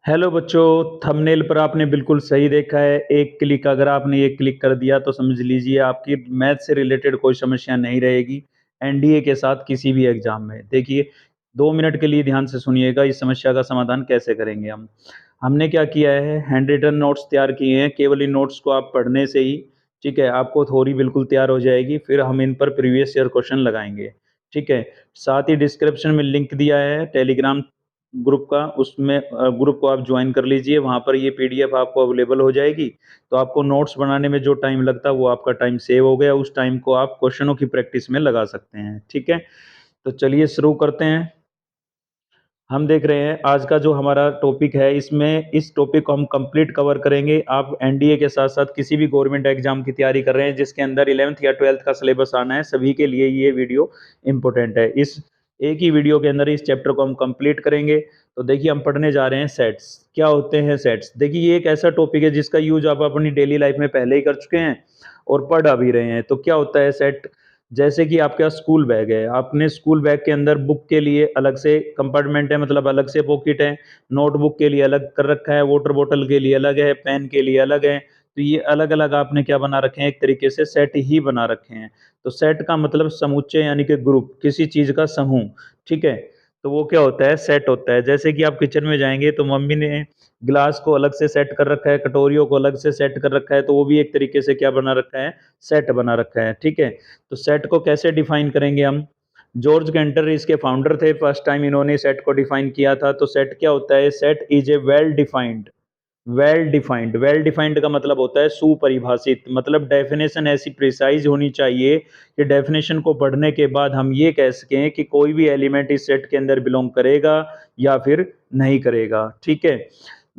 Hello बच्चों, thumbnail पर आपने बिल्कुल सही देखा है। एक क्लिक अगर आपने ये क्लिक कर दिया तो समझ लीजिए आपकी मैथ से रिलेटेड कोई समस्या नहीं रहेगी एनडीए के साथ किसी भी एग्जाम में। देखिए, 2 मिनट के लिए ध्यान से सुनिएगा, इस समस्या का समाधान कैसे करेंगे हम। हमने क्या किया है, हैंड रिटन नोट्स तैयार किए हैं। केवल इन नोट्स को आप पढ़ने से ही, ठीक है, आपको थोड़ी बिल्कुल तैयार हो जाएगी। फिर हम इन पर प्रीवियस ईयर क्वेश्चन लगाएंगे, ठीक है। साथ ही डिस्क्रिप्शन में लिंक दिया है टेलीग्राम ग्रुप का, उसमें ग्रुप को आप ज्वाइन कर लीजिए। वहाँ पर ये पीडीएफ आपको अवेलेबल हो जाएगी। तो आपको नोट्स बनाने में जो टाइम लगता है वो आपका टाइम सेव हो गया। उस टाइम को आप क्वेश्चनों की प्रैक्टिस में लगा सकते हैं, ठीक है। तो चलिए शुरू करते हैं। हम देख रहे हैं आज का जो हमारा टॉपिक है, इसमें इस टॉपिक को हम कंप्लीट कवर करेंगे। आप एनडीए के साथ साथ किसी भी गवर्नमेंट एग्जाम की तैयारी कर रहे हैं जिसके अंदर 11th या 12th का सिलेबस आना है, सभी के लिए ये वीडियो इंपॉर्टेंट है। इस एक ही वीडियो के अंदर इस चैप्टर को हम कंप्लीट करेंगे। तो देखिए, हम पढ़ने जा रहे हैं सेट्स। क्या होते हैं सेट्स? देखिए, ये एक ऐसा टॉपिक है जिसका यूज आप अपनी डेली लाइफ में पहले ही कर चुके हैं और पढ़ भी रहे हैं। तो क्या होता है सेट? जैसे कि आपके पास स्कूल बैग है, आपने स्कूल बैग के अंदर बुक के लिए अलग से कंपार्टमेंट है, मतलब अलग से पॉकेट है। नोटबुक के लिए अलग कर रखा है, वाटर बॉटल के लिए अलग है, पेन के लिए अलग है। तो ये अलग अलग आपने क्या बना रखे हैं, एक तरीके से सेट ही बना रखे हैं। तो सेट का मतलब समुच्चय यानी कि ग्रुप, किसी चीज का समूह, ठीक है। तो वो क्या होता है, सेट होता है। जैसे कि आप किचन में जाएंगे तो मम्मी ने गिलास को अलग से सेट कर रखा है, कटोरियों को अलग से सेट कर रखा है, तो वो भी एक तरीके से क्या बना रखा है, सेट बना रखा है, ठीक है। तो सेट को कैसे डिफाइन करेंगे हम? जॉर्ज कैंटर इसके फाउंडर थे, फर्स्ट टाइम इन्होंने सेट को डिफाइन किया था। तो सेट क्या होता है? Set is a well defined का मतलब होता है सुपरिभाषित, मतलब डेफिनेशन ऐसी प्रिसाइज होनी चाहिए कि डेफिनेशन को पढ़ने के बाद हम ये कह सकें कि कोई भी एलिमेंट इस सेट के अंदर बिलोंग करेगा या फिर नहीं करेगा, ठीक है।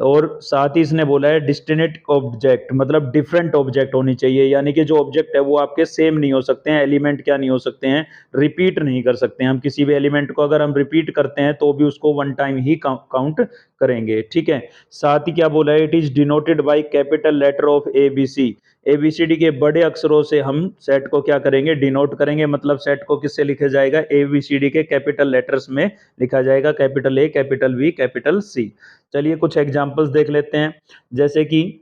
और साथ ही इसने बोला है डिस्टिनेट ऑब्जेक्ट, मतलब डिफरेंट ऑब्जेक्ट होनी चाहिए, यानी कि जो ऑब्जेक्ट है वो आपके सेम नहीं हो सकते हैं। एलिमेंट क्या नहीं हो सकते हैं, रिपीट नहीं कर सकते हैं। हम किसी भी एलिमेंट को अगर हम रिपीट करते हैं तो भी उसको वन टाइम ही काउंट करेंगे, ठीक है। साथ ही क्या बोला है, it is denoted by capital letter of ABC. ABCD के बड़े अक्षरों से हम सेट को क्या करेंगे, डिनोट करेंगे। मतलब सेट को किससे लिखा जाएगा, एबीसीडी के कैपिटल लेटर्स में लिखा जाएगा, capital A, capital B, capital C. चलिए कुछ एग्जांपल्स देख लेते हैं। जैसे कि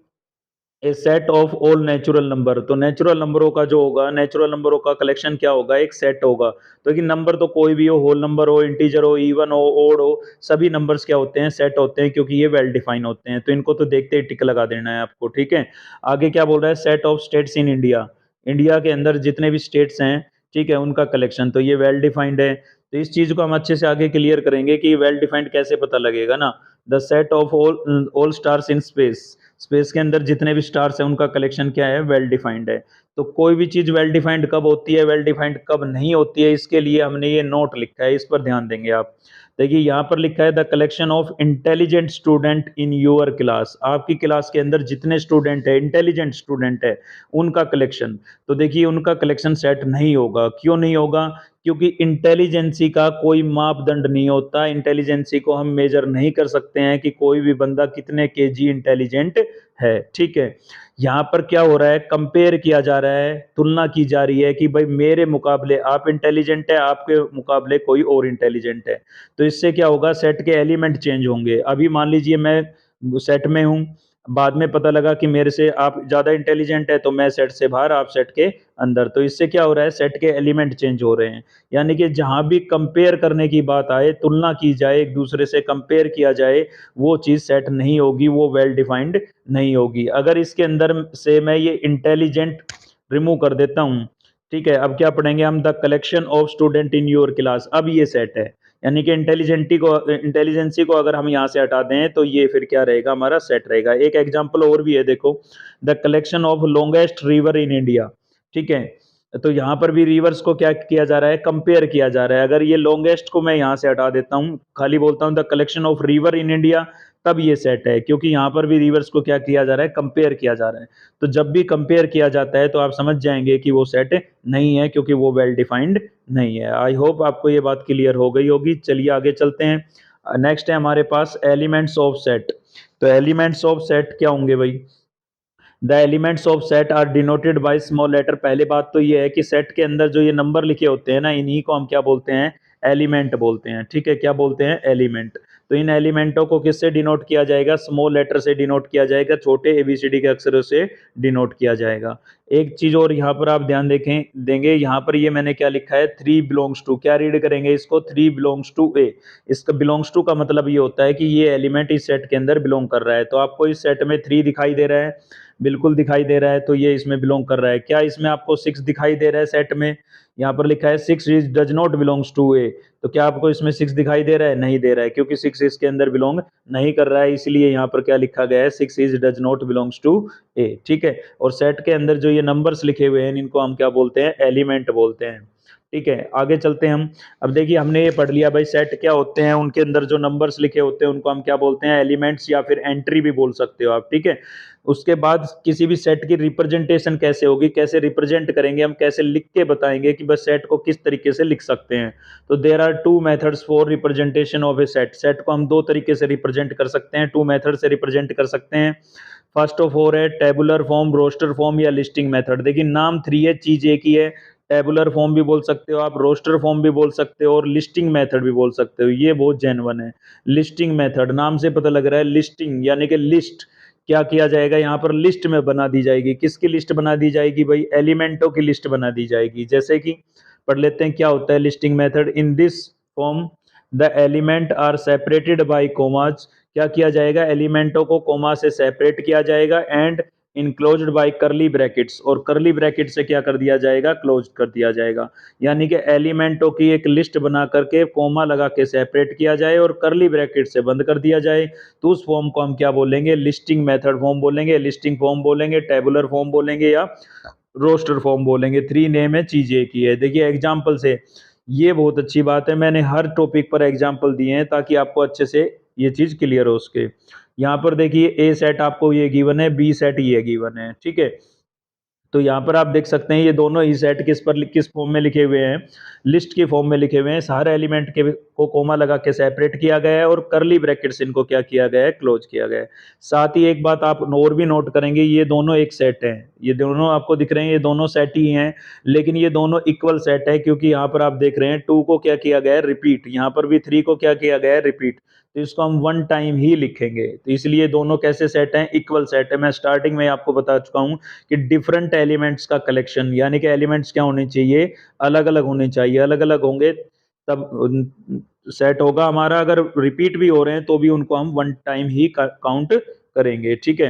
a set of all natural number, तो नेचुरल नंबरों का जो होगा, नेचुरल नंबरों का कलेक्शन क्या होगा, एक सेट होगा। तो कि नंबर तो कोई भी हो, होल नंबर हो, इंटीजर हो, इवन हो, ओड हो, सभी नंबर्स क्या होते हैं, सेट होते हैं, क्योंकि ये वेल डिफाइन होते हैं। तो इनको तो देखते ही टिक लगा देना है आपको, ठीक है। आगे क्या बोल रहा है, set of states in India. India के अंदर जितने भी स्टेट्स हैं, ठीक है, उनका कलेक्शन, तो ये वेल डिफाइंड है। तो इस चीज को हम अच्छे से आगे क्लियर करेंगे कि वेल डिफाइंड कैसे पता लगेगा ना। The set of all all stars in space, space के अंदर जितने भी स्टार्स हैं उनका कलेक्शन क्या है, वेल डिफाइंड है। तो कोई भी चीज वेल डिफाइंड कब होती है, वेल डिफाइंड कब नहीं होती है, इसके लिए हमने ये नोट लिखा है, इस पर ध्यान देंगे आप। देखिए यहाँ पर लिखा है the collection of intelligent student in your class. आपकी क्लास के अंदर जितने स्टूडेंट है, इंटेलिजेंट स्टूडेंट है, उनका कलेक्शन। तो देखिए उनका कलेक्शन सेट नहीं होगा। क्यों नहीं होगा? क्योंकि इंटेलिजेंसी का कोई मापदंड नहीं होता। इंटेलिजेंसी को हम मेजर नहीं कर सकते हैं कि कोई भी बंदा कितने केजी इंटेलिजेंट है, ठीक है। यहाँ पर क्या हो रहा है, कंपेयर किया जा रहा है, तुलना की जा रही है कि भाई मेरे मुकाबले आप इंटेलिजेंट है, आपके मुकाबले कोई और इंटेलिजेंट है। तो इससे क्या होगा, सेट के एलिमेंट चेंज होंगे। अभी मान लीजिए मैं सेट में हूँ, बाद में पता लगा कि मेरे से आप ज्यादा इंटेलिजेंट है, तो मैं सेट से बाहर, आप सेट के अंदर। तो इससे क्या हो रहा है, सेट के एलिमेंट चेंज हो रहे हैं। यानी कि जहां भी कंपेयर करने की बात आए, तुलना की जाए, एक दूसरे से कंपेयर किया जाए, वो चीज सेट नहीं होगी, वो वेल डिफाइंड नहीं होगी। अगर इसके अंदर से मैं ये इंटेलिजेंट रिमूव कर देता हूं, ठीक है, अब क्या पढ़ेंगे हम, the collection of student in your class. अब ये सेट है, यानी कि इंटेलिजेंसी को अगर हम यहाँ से हटा दें तो ये फिर क्या रहेगा, हमारा सेट रहेगा। एक एग्जांपल और भी है, देखो, the collection of longest river in India, ठीक है। तो यहाँ पर भी रिवर्स को क्या किया जा रहा है, कंपेयर किया जा रहा है। अगर ये लॉन्गेस्ट को मैं यहाँ से हटा देता हूँ, खाली बोलता हूँ the collection of river in India, तब ये सेट है, क्योंकि यहाँ पर भी रिवर्स को क्या किया जा रहा है, कंपेयर किया जा रहा है। तो जब भी कंपेयर किया जाता है तो आप समझ जाएंगे कि वो सेट नहीं है, क्योंकि वो वेल डिफाइंड नहीं है। आई होप आपको ये बात क्लियर हो गई होगी। चलिए आगे चलते हैं। नेक्स्ट है हमारे पास एलिमेंट्स ऑफ सेट। तो एलिमेंट्स ऑफ सेट क्या होंगे भाई? The elements of set are denoted by small letter. पहले बात तो ये है कि सेट के अंदर जो ये नंबर लिखे होते हैं ना, इन्हीं को हम क्या बोलते हैं, एलिमेंट बोलते हैं, ठीक है। क्या बोलते हैं, एलिमेंट। तो इन एलिमेंटों को किससे डिनोट किया जाएगा? स्मॉल लेटर से डिनोट किया जाएगा, छोटे एबीसीडी के अक्षरों से डिनोट किया जाएगा। एक चीज और यहाँ पर आप ध्यान देंगे, यहाँ पर ये मैंने क्या लिखा है, 3 बिलोंग्स टू, क्या रीड करेंगे इसको? 3 बिलोंग्स टू ए। इसका बिलोंग्स टू का मतलब ये होता है कि ये एलिमेंट इस सेट के अंदर बिलोंग कर रहा है। तो आपको इस सेट में 3 दिखाई दे रहा है, बिल्कुल दिखाई दे रहा है, तो ये इसमें बिलोंग कर रहा है। क्या इसमें आपको 6 दिखाई दे रहा है सेट में? यहाँ पर लिखा है 6 is does not belongs to A. तो क्या आपको इसमें 6 दिखाई दे रहा है? नहीं दे रहा है, क्योंकि 6 इसके अंदर बिलोंग नहीं कर रहा है, इसलिए यहाँ पर क्या लिखा गया है? 6 is does not belongs to A. ठीक है, और सेट के अंदर जो ये नंबर्स लिखे हुए हैं इनको हम क्या बोलते हैं? एलिमेंट बोलते हैं। ठीक है, आगे चलते हैं हम। अब देखिए हमने ये पढ़ लिया भाई सेट क्या होते हैं, उनके अंदर जो नंबर्स लिखे होते हैं उनको हम क्या बोलते हैं? एलिमेंट्स, या फिर एंट्री भी बोल सकते हो आप। ठीक है, उसके बाद किसी भी सेट की रिप्रेजेंटेशन कैसे होगी, कैसे रिप्रेजेंट करेंगे हम, कैसे लिख के बताएंगे कि बस सेट को किस तरीके से लिख सकते हैं। तो there are 2 methods for representation of a set. Set को हम 2 तरीके से रिप्रेजेंट कर सकते हैं, 2 मेथड से रिप्रेजेंट कर सकते हैं। फर्स्ट ऑफ ऑल है टेबुलर फॉर्म, रोस्टर फॉर्म या लिस्टिंग मेथड। देखिए नाम 3 है, चीज एक ही है। टेबुलर फॉर्म भी बोल सकते हो आप, रोस्टर फॉर्म भी बोल सकते हो, और लिस्टिंग मेथड भी बोल सकते हो। ये बहुत जेन्युइन है। लिस्टिंग मेथड, नाम से पता लग रहा है लिस्टिंग, यानी कि लिस्ट क्या किया जाएगा यहाँ पर? लिस्ट में बना दी जाएगी। किसकी लिस्ट बना दी जाएगी भाई? एलिमेंटों की लिस्ट बना दी जाएगी। जैसे कि पढ़ लेते हैं क्या होता है listing method. In this form the element are separated by commas. क्या किया जाएगा? एलिमेंटों को कोमा से सेपरेट किया जाएगा, एंड इनक्लोज्ड बाय करली ब्रैकेट्स, और करली ब्रैकेट से क्या कर दिया जाएगा? क्लोज कर दिया जाएगा। यानी कि एलिमेंटों की एक लिस्ट बना करके कोमा लगा के सेपरेट किया जाए और करली ब्रैकेट से बंद कर दिया जाए, तो उस फॉर्म को हम क्या बोलेंगे? लिस्टिंग मेथड फॉर्म बोलेंगे, लिस्टिंग फॉर्म बोलेंगे, टेबुलर फॉर्म बोलेंगे, या रोस्टर फॉर्म बोलेंगे। 3 नेम है, चीज एक ही है। देखिए एग्जाम्पल से, ये बहुत अच्छी बात है, मैंने हर टॉपिक पर एग्जाम्पल दिए हैं ताकि आपको अच्छे से ये चीज क्लियर हो उसके। यहाँ पर देखिए ए सेट आपको ये गिवन है, बी सेट ये गिवन है। ठीक है, तो यहाँ पर आप देख सकते हैं ये दोनों ही सेट किस फॉर्म में लिखे हुए हैं? लिस्ट के फॉर्म में लिखे हुए हैं। हर एलिमेंट के को कोमा लगा के सेपरेट किया गया है, और करली ब्रैकेट्स इनको क्या किया गया है? क्लोज किया गया है। साथ ही एक बात आप और भी नोट करेंगे, ये दोनों एक सेट हैं, ये दोनों आपको दिख रहे हैं, ये दोनों सेट ही हैं, लेकिन ये दोनों इक्वल सेट है, क्योंकि यहाँ पर आप देख रहे हैं 2 को क्या किया गया है? रिपीट। यहाँ पर भी 3 को क्या किया गया है? रिपीट। तो इसको हम 1 टाइम ही लिखेंगे, तो इसलिए दोनों कैसे सेट हैं? इक्वल सेट है। मैं स्टार्टिंग में आपको बता चुका हूँ कि डिफरेंट एलिमेंट्स का कलेक्शन, यानी कि एलिमेंट्स क्या होने चाहिए? अलग अलग होने चाहिए। अलग अलग होंगे तब सेट होगा हमारा। अगर रिपीट भी हो रहे हैं तो भी उनको हम 1 टाइम ही काउंट करेंगे। ठीक है,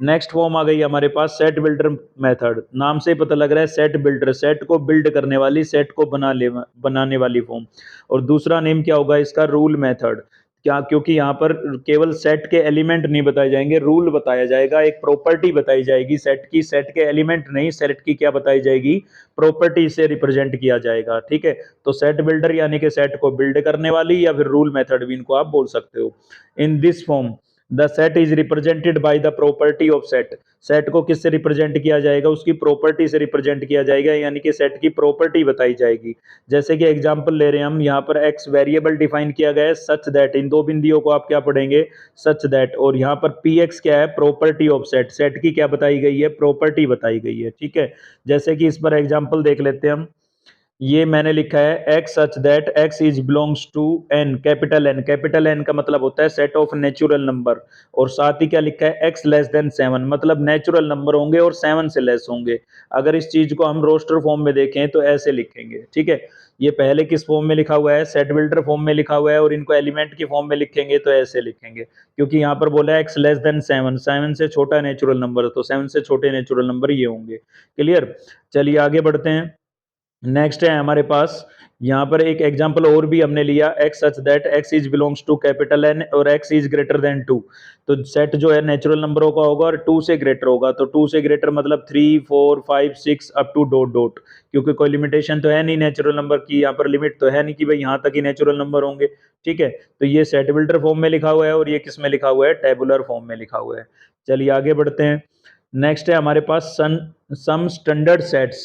नेक्स्ट फॉर्म आ गई हमारे पास सेट बिल्डर मेथड। नाम से ही पता लग रहा है सेट बिल्डर, सेट को बिल्ड करने वाली, सेट को बनाने वाली फॉर्म। और दूसरा नेम क्या होगा इसका? Rule method. क्या? क्योंकि यहाँ पर केवल सेट के एलिमेंट नहीं बताए जाएंगे, रूल बताया जाएगा, एक प्रॉपर्टी बताई जाएगी सेट की। सेट के एलिमेंट नहीं, सेट की क्या बताई जाएगी? प्रॉपर्टी से रिप्रेजेंट किया जाएगा। ठीक है, तो सेट बिल्डर यानी कि सेट को बिल्ड करने वाली, या फिर रूल मेथड भी इनको आप बोल सकते हो। इन this form the set is represented by the property of set. Set को किससे रिप्रेजेंट किया जाएगा? उसकी प्रॉपर्टी से रिप्रेजेंट किया जाएगा, यानी कि सेट की प्रॉपर्टी बताई जाएगी। जैसे कि एग्जांपल ले रहे हैं हम, यहाँ पर एक्स वेरिएबल डिफाइन किया गया है, सच दैट। इन 2 बिंदियों को आप क्या पढ़ेंगे? Such that. और यहाँ पर पी एक्स क्या है? Property of set. सेट की क्या बताई गई है? प्रॉपर्टी बताई गई है। ठीक है, जैसे कि इस पर एग्जाम्पल देख लेते हैं हम। ये मैंने लिखा है x such that x is belongs to N, capital N. Capital N का मतलब होता है सेट ऑफ नेचुरल नंबर। और साथ ही क्या लिखा है? एक्स लेस देन 7, मतलब नेचुरल नंबर होंगे और 7 से लेस होंगे। अगर इस चीज को हम रोस्टर फॉर्म में देखें तो ऐसे लिखेंगे। ठीक है, ये पहले किस फॉर्म में लिखा हुआ है? सेट बिल्डर फॉर्म में लिखा हुआ है, और इनको एलिमेंट की फॉर्म में लिखेंगे तो ऐसे लिखेंगे, क्योंकि यहाँ पर बोला है एक्स लेस देन 7, 7 से छोटा नेचुरल नंबर, तो 7 से छोटे नेचुरल नंबर ये होंगे। क्लियर? चलिए आगे बढ़ते हैं। नेक्स्ट है हमारे पास यहाँ पर एक एग्जांपल और भी हमने लिया, x such that x is belongs to capital N और एक्स इज ग्रेटर देन 2। तो सेट जो है नेचुरल नंबरों का होगा और 2 से ग्रेटर होगा। तो 2 से ग्रेटर मतलब 3, 4, 5, 6 अप टू डॉट डॉट, क्योंकि कोई लिमिटेशन तो है नहीं नेचुरल नंबर की, यहाँ पर लिमिट तो है नहीं कि भाई यहाँ तक ही नेचुरल नंबर होंगे। ठीक है, तो ये सेट बिल्डर फॉर्म में लिखा हुआ है, और ये किस में लिखा हुआ है? टेबुलर फॉर्म में लिखा हुआ है। चलिए आगे बढ़ते हैं। नेक्स्ट है हमारे पास some standard sets.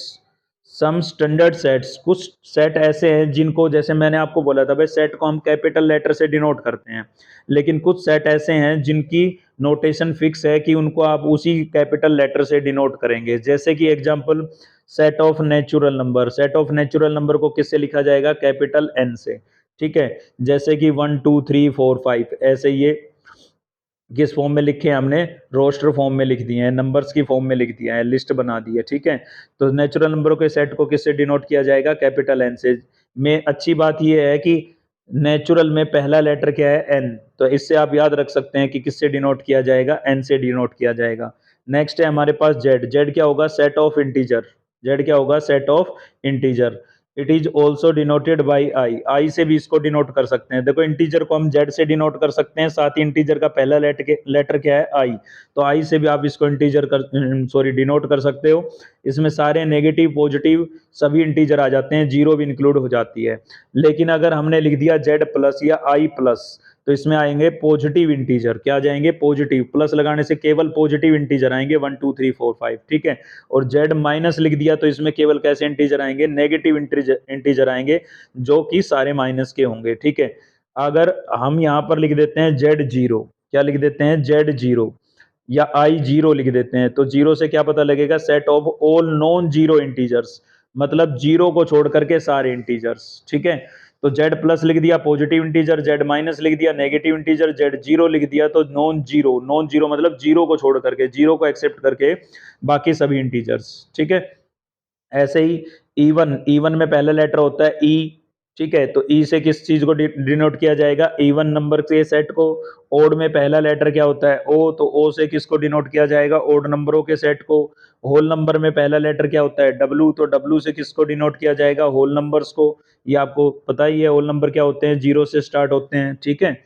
Some standard sets, कुछ सेट ऐसे हैं जिनको, जैसे मैंने आपको बोला था भाई सेट को हम कैपिटल लेटर से डिनोट करते हैं, लेकिन कुछ सेट ऐसे हैं जिनकी नोटेशन फिक्स है कि उनको आप उसी कैपिटल लेटर से डिनोट करेंगे। जैसे कि example set of natural number. Set of natural number को किससे लिखा जाएगा? कैपिटल एन से। ठीक है, जैसे कि 1 2 3 4 5 ऐसे ये किस फॉर्म में लिखे हैं हमने, रोस्टर फॉर्म में लिख दिए हैं, नंबर्स की फॉर्म में लिख दिया है, लिस्ट बना दी है। ठीक है, तो नेचुरल नंबरों के सेट को किससे डिनोट किया जाएगा, कैपिटल एन से। में अच्छी बात यह है कि नेचुरल में पहला लेटर क्या है, एन, तो इससे आप याद रख सकते हैं कि किससे डिनोट किया जाएगा, एन से डिनोट किया जाएगा। नेक्स्ट है हमारे पास जेड, जेड क्या होगा, सेट ऑफ इंटीजर, जेड क्या होगा, set of integer. It is also denoted by I, I से भी इसको डिनोट कर सकते हैं। देखो इंटीजर को हम जेड से डिनोट कर सकते हैं, साथ ही इंटीजर का पहला लेटर क्या है, आई, तो आई से भी आप इसको इंटीजर कर सॉरी डिनोट कर सकते हो। इसमें सारे नेगेटिव पॉजिटिव सभी इंटीजर आ जाते हैं, जीरो भी इंक्लूड हो जाती है। लेकिन अगर हमने लिख दिया जेड प्लस या आई प्लस, तो इसमें आएंगे पॉजिटिव इंटीजर, क्या आ जाएंगे, पॉजिटिव, प्लस लगाने से केवल पॉजिटिव इंटीजर आएंगे 1 2 3 4 5। ठीक है, और जेड माइनस लिख दिया तो इसमें केवल कैसे इंटीजर आएंगे, नेगेटिव इंटीजर आएंगे, जो कि सारे माइनस के होंगे। ठीक है, अगर हम यहाँ पर लिख देते हैं जेड जीरो, क्या लिख देते हैं, जेड जीरो, या आई जीरो लिख देते हैं, तो जीरो से क्या पता लगेगा, set of all non zero integers, मतलब जीरो को छोड़ करके सारे इंटीजर्स। ठीक है, तो जेड प्लस लिख दिया पॉजिटिव इंटीजर, जेड माइनस लिख दिया नेगेटिव इंटीजर, जेड जीरो लिख दिया तो नॉन जीरो, नॉन जीरो मतलब जीरो को छोड़ करके, जीरो को एक्सेप्ट करके बाकी सभी इंटीजर्स। ठीक है, ऐसे ही इवन, इवन में पहला लेटर होता है ई। ठीक है, तो ई से किस चीज को डिनोट किया जाएगा, इवन नंबर के सेट को। ओड में पहला लेटर क्या होता है, ओ, तो ओ से किसको डिनोट किया जाएगा, ओड नंबरों के सेट को। होल नंबर में पहला लेटर क्या होता है, डब्लू, तो डब्लू से किसको डिनोट किया जाएगा, होल नंबर्स को। ये आपको पता ही है, होल नंबर क्या होते हैं, जीरो से स्टार्ट होते हैं। ठीक है,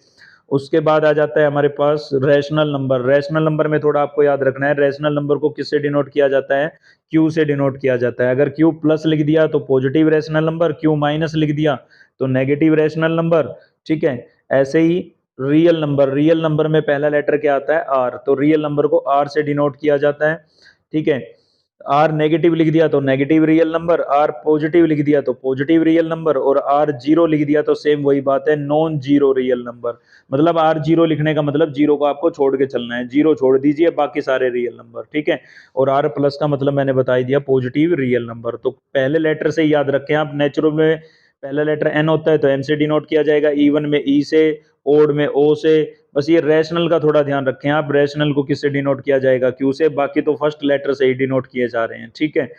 उसके बाद आ जाता है हमारे पास रैशनल नंबर। रैशनल नंबर में थोड़ा आपको याद रखना है, रैशनल नंबर को किससे डिनोट किया जाता है, क्यू से डिनोट किया जाता है। अगर क्यू प्लस लिख दिया तो positive rational number, Q minus लिख दिया तो नेगेटिव रैशनल नंबर। ठीक है, ऐसे ही रियल नंबर, रियल नंबर में पहला लेटर क्या आता है, आर, तो रियल नंबर को आर से डिनोट किया जाता है। ठीक है, आर नेगेटिव लिख दिया तो negative real number, R positive लिख दिया तो पॉजिटिव रियल नंबर, और आर जीरो लिख दिया तो सेम वही बात है, नॉन जीरो रियल नंबर। मतलब आर जीरो लिखने का मतलब जीरो को आपको छोड़ के चलना है, जीरो छोड़ दीजिए, बाकी सारे रियल नंबर। ठीक है, और आर प्लस का मतलब मैंने बता ही दिया, पॉजिटिव रियल नंबर। तो पहले लेटर से याद रखें आप, नेचुरल में पहला लेटर एन होता है तो एन से डिनोट किया जाएगा, इवन में ई से, ओड में ओ से। बस ये रैशनल का थोड़ा ध्यान रखें आप, रैशनल को किससे डिनोट किया जाएगा, क्यू से, बाकी तो फर्स्ट लेटर से ही डिनोट किए जा रहे हैं। ठीक है,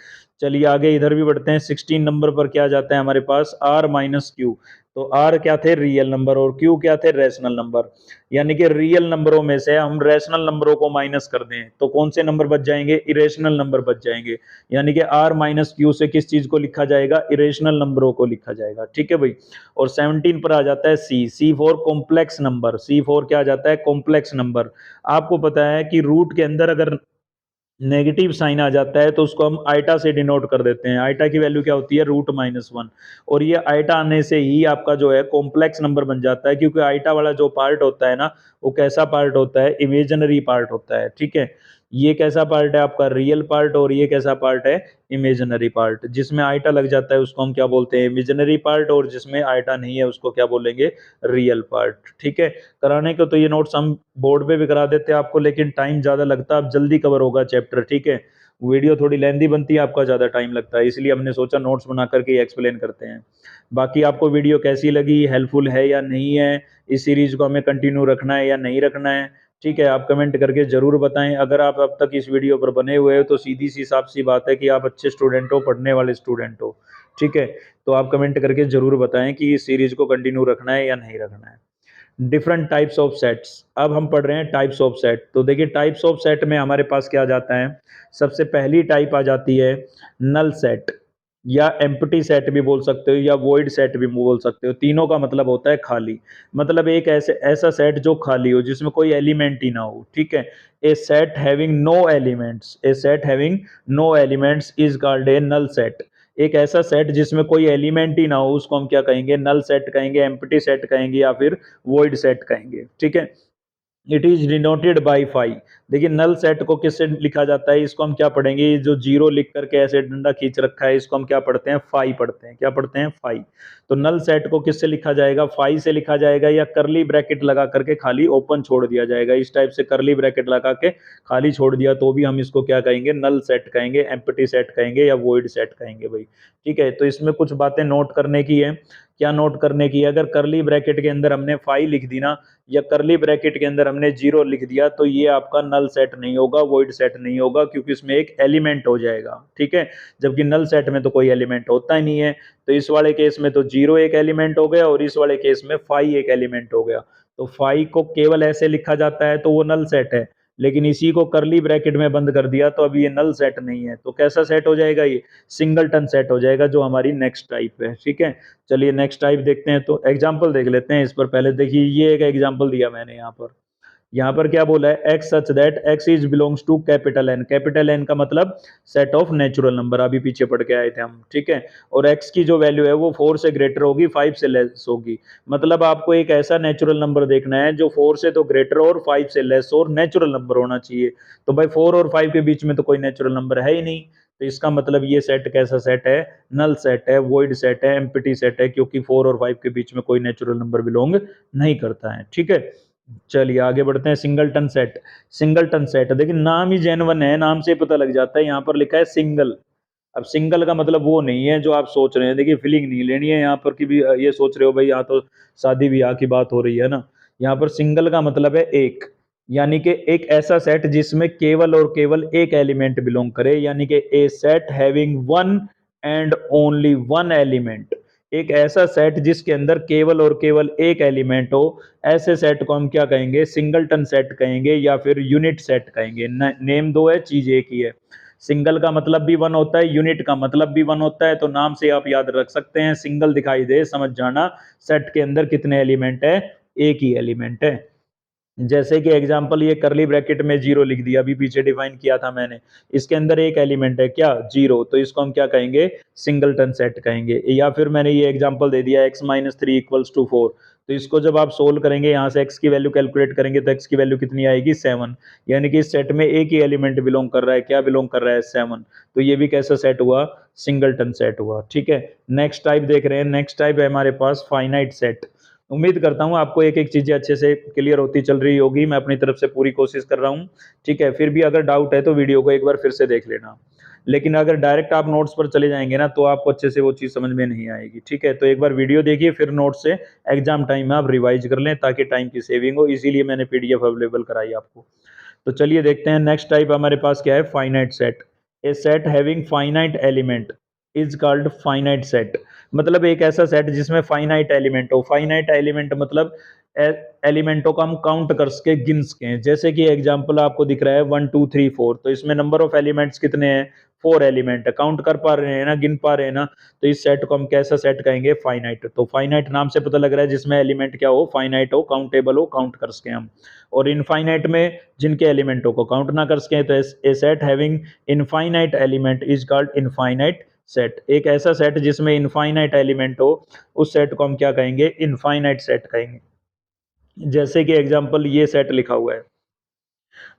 चलिए आगे इधर भी बढ़ते हैं। 16 नंबर पर क्या जाता है हमारे पास, आर माइनस क्यू। तो आर क्या थे, रियल नंबर, और क्यू क्या थे, रैशनल नंबर। यानी कि रियल नंबरों में से हम रैशनल नंबरों को माइनस कर दें तो कौन से नंबर बच जाएंगे, इरेशनल नंबर बच जाएंगे। यानी कि आर माइनस क्यू से किस चीज को लिखा जाएगा, इरेशनल नंबरों को लिखा जाएगा। ठीक है भाई, और 17 पर आ जाता है C, C for complex number. C for क्या आ जाता है, कॉम्प्लेक्स नंबर। आपको पता है कि रूट के अंदर अगर नेगेटिव साइन आ जाता है तो उसको हम आइटा से डिनोट कर देते हैं। आइटा की वैल्यू क्या होती है, √-1, और ये आइटा आने से ही आपका जो है कॉम्प्लेक्स नंबर बन जाता है, क्योंकि आइटा वाला जो पार्ट होता है ना, वो कैसा पार्ट होता है, इमेजिनरी पार्ट होता है। ठीक है, ये कैसा पार्ट है आपका, रियल पार्ट, और ये कैसा पार्ट है, इमेजिनरी पार्ट। जिसमें आइटा लग जाता है उसको हम क्या बोलते हैं, इमेजिनरी पार्ट, और जिसमें आइटा नहीं है उसको क्या बोलेंगे, रियल पार्ट। ठीक है, कराने को तो ये नोट्स हम बोर्ड पे भी करा देते हैं आपको, लेकिन टाइम ज़्यादा लगता है, अब जल्दी कवर होगा चैप्टर। ठीक है, वीडियो थोड़ी लेंदी बनती है, आपका ज़्यादा टाइम लगता है, इसलिए हमने सोचा नोट्स बना करके एक्सप्लेन करते हैं। बाकी आपको वीडियो कैसी लगी, हेल्पफुल है या नहीं है, इस सीरीज को हमें कंटिन्यू रखना है या नहीं रखना है, ठीक है, आप कमेंट करके ज़रूर बताएं। अगर आप अब तक इस वीडियो पर बने हुए हो तो सीधी सी साफ सी बात है कि आप अच्छे स्टूडेंट हो, पढ़ने वाले स्टूडेंट हो। ठीक है, तो आप कमेंट करके ज़रूर बताएं कि इस सीरीज को कंटिन्यू रखना है या नहीं रखना है। डिफरेंट टाइप्स ऑफ सेट्स, अब हम पढ़ रहे हैं टाइप्स ऑफ सेट। तो देखिए टाइप्स ऑफ सेट में हमारे पास क्या आ जाता है, सबसे पहली टाइप आ जाती है नल सेट, या एम्प्टी सेट भी बोल सकते हो, या वॉइड सेट भी बोल सकते हो। तीनों का मतलब होता है खाली, मतलब एक ऐसा सेट जो खाली हो, जिसमें कोई एलिमेंट ही ना हो। ठीक है, a set having no elements, a set having no elements is called a null set. एक ऐसा सेट जिसमें कोई एलिमेंट ही ना हो उसको हम क्या कहेंगे, नल सेट कहेंगे, एम्प्टी सेट कहेंगे, या फिर वॉइड सेट कहेंगे। ठीक है, it is denoted by phi. देखिए नल सेट को किससे लिखा जाता है, इसको हम क्या पढ़ेंगे, ये जो जीरो लिख करके ऐसे डंडा खींच रखा है, इसको हम क्या पढ़ते हैं, फाई पढ़ते हैं। क्या पढ़ते हैं, फाई। तो नल सेट को किससे लिखा जाएगा, फाई से लिखा जाएगा, या करली ब्रैकेट लगा करके खाली ओपन छोड़ दिया जाएगा। इस टाइप से करली ब्रैकेट लगा के खाली छोड़ दिया तो भी हम इसको क्या कहेंगे, नल सेट कहेंगे, एम्प्टी सेट कहेंगे, या वॉइड सेट कहेंगे भाई। ठीक है, तो इसमें कुछ बातें नोट करने की है क्या नोट करने की, अगर कर्ली ब्रैकेट के अंदर हमने 5 लिख दी ना, या कर्ली ब्रैकेट के अंदर हमने 0 लिख दिया, तो ये आपका नल सेट नहीं होगा, वॉइड सेट नहीं होगा, क्योंकि इसमें एक एलिमेंट हो जाएगा, ठीक है। जबकि नल सेट में तो कोई एलिमेंट होता ही नहीं है। तो इस वाले केस में तो 0 एक एलिमेंट हो गया, और इस वाले केस में 5 एक एलिमेंट हो गया। तो 5 को केवल ऐसे लिखा जाता है तो वो नल सेट है, लेकिन इसी को कर्ली ब्रैकेट में बंद कर दिया तो अब ये नल सेट नहीं है। तो कैसा सेट हो जाएगा, ये सिंगलटन सेट हो जाएगा, जो हमारी नेक्स्ट टाइप है, ठीक है। चलिए नेक्स्ट टाइप देखते हैं, तो एग्जांपल देख लेते हैं इस पर। पहले देखिए, ये एक एग्जांपल दिया मैंने यहाँ पर क्या बोला है, x such that x is belongs to capital N. Capital N का मतलब सेट ऑफ नेचुरल नंबर, अभी पीछे पढ़ के आए थे हम, ठीक है। और एक्स की जो वैल्यू है वो 4 से ग्रेटर होगी, 5 से लेस होगी। मतलब आपको एक ऐसा नेचुरल नंबर देखना है जो 4 से तो ग्रेटर और 5 से लेस और नेचुरल नंबर होना चाहिए। तो भाई 4 और 5 के बीच में तो कोई नेचुरल नंबर है ही नहीं। तो इसका मतलब ये सेट कैसा सेट है, नल सेट है, वॉइड सेट है, एम्प्टी सेट है, क्योंकि 4 और 5 के बीच में कोई नेचुरल नंबर बिलोंग नहीं करता है, ठीक है। चलिए आगे बढ़ते हैं, सिंगलटन सेट। सिंगलटन सेट देखिए, नाम ही जेन्युइन है, नाम से पता लग जाता है। यहाँ पर लिखा है सिंगल। अब सिंगल का मतलब वो नहीं है जो आप सोच रहे हैं, देखिए फीलिंग नहीं लेनी है यहाँ पर कि भी ये सोच रहे हो भाई यहाँ तो शादी ब्याह की बात हो रही है ना। यहाँ पर सिंगल का मतलब है एक, यानी कि एक ऐसा सेट जिसमें केवल और केवल एक एलिमेंट बिलोंग करे, यानी कि a set having one and only one element. एक ऐसा सेट जिसके अंदर केवल और केवल एक एलिमेंट हो, ऐसे सेट को हम क्या कहेंगे, सिंगलटन सेट कहेंगे या फिर यूनिट सेट कहेंगे। नेम दो है, चीज एक ही है। सिंगल का मतलब भी वन होता है, यूनिट का मतलब भी वन होता है, तो नाम से आप याद रख सकते हैं, सिंगल दिखाई दे समझ जाना सेट के अंदर कितने एलिमेंट है, एक ही एलिमेंट है। जैसे कि एग्जांपल, ये करली ब्रैकेट में 0 लिख दिया, अभी पीछे डिफाइन किया था मैंने, इसके अंदर एक एलिमेंट है क्या, 0, तो इसको हम क्या कहेंगे, सिंगलटन सेट कहेंगे। या फिर मैंने ये एग्जांपल दे दिया x-3 इक्वल्स टू 4, तो इसको जब आप सोल्व करेंगे, यहाँ से x की वैल्यू कैलकुलेट करेंगे, तो x की वैल्यू कितनी आएगी, 7। यानी कि इस सेट में एक ही एलिमेंट बिलोंग कर रहा है, क्या बिलोंग कर रहा है, 7। तो ये भी कैसा सेट हुआ, सिंगलटन सेट हुआ, ठीक है। नेक्स्ट टाइप देख रहे हैं, नेक्स्ट टाइप है हमारे पास फाइनाइट सेट। उम्मीद करता हूँ आपको एक एक चीजें अच्छे से क्लियर होती चल रही होगी, मैं अपनी तरफ से पूरी कोशिश कर रहा हूँ, ठीक है। फिर भी अगर डाउट है तो वीडियो को एक बार फिर से देख लेना, लेकिन अगर डायरेक्ट आप नोट्स पर चले जाएंगे ना तो आपको अच्छे से वो चीज़ समझ में नहीं आएगी, ठीक है। तो एक बार वीडियो देखिए, फिर नोट से एग्जाम टाइम में आप रिवाइज कर लें, ताकि टाइम की सेविंग हो, इसीलिए मैंने पीडीएफ अवेलेबल कराई आपको। तो चलिए देखते हैं, नेक्स्ट टाइप हमारे पास क्या है, finite set. A set having finite element is called finite set. मतलब एक ऐसा सेट जिसमें फाइनाइट एलिमेंट हो। फाइनाइट एलिमेंट मतलब एलिमेंटों को हम काउंट कर सके, गिन सके। जैसे कि एग्जांपल आपको दिख रहा है 1 2 3 4, तो इसमें नंबर ऑफ एलिमेंट्स कितने हैं, 4 एलिमेंट है, काउंट कर पा रहे हैं ना, गिन पा रहे हैं ना। तो इस सेट को हम कैसा सेट कहेंगे, फाइनाइट। तो फाइनाइट नाम से पता लग रहा है जिसमें एलिमेंट क्या हो, फाइनाइट हो, काउंटेबल हो, काउंट कर सके हम। और इनफाइनाइट में जिनके एलिमेंटों को काउंट ना कर सके, तो a set having infinite element is called infinite set. एक ऐसा सेट जिसमें इनफाइनाइट एलिमेंट हो, उस सेट को हम क्या कहेंगे, इनफाइनाइट सेट कहेंगे। जैसे कि एग्जांपल ये सेट लिखा हुआ है,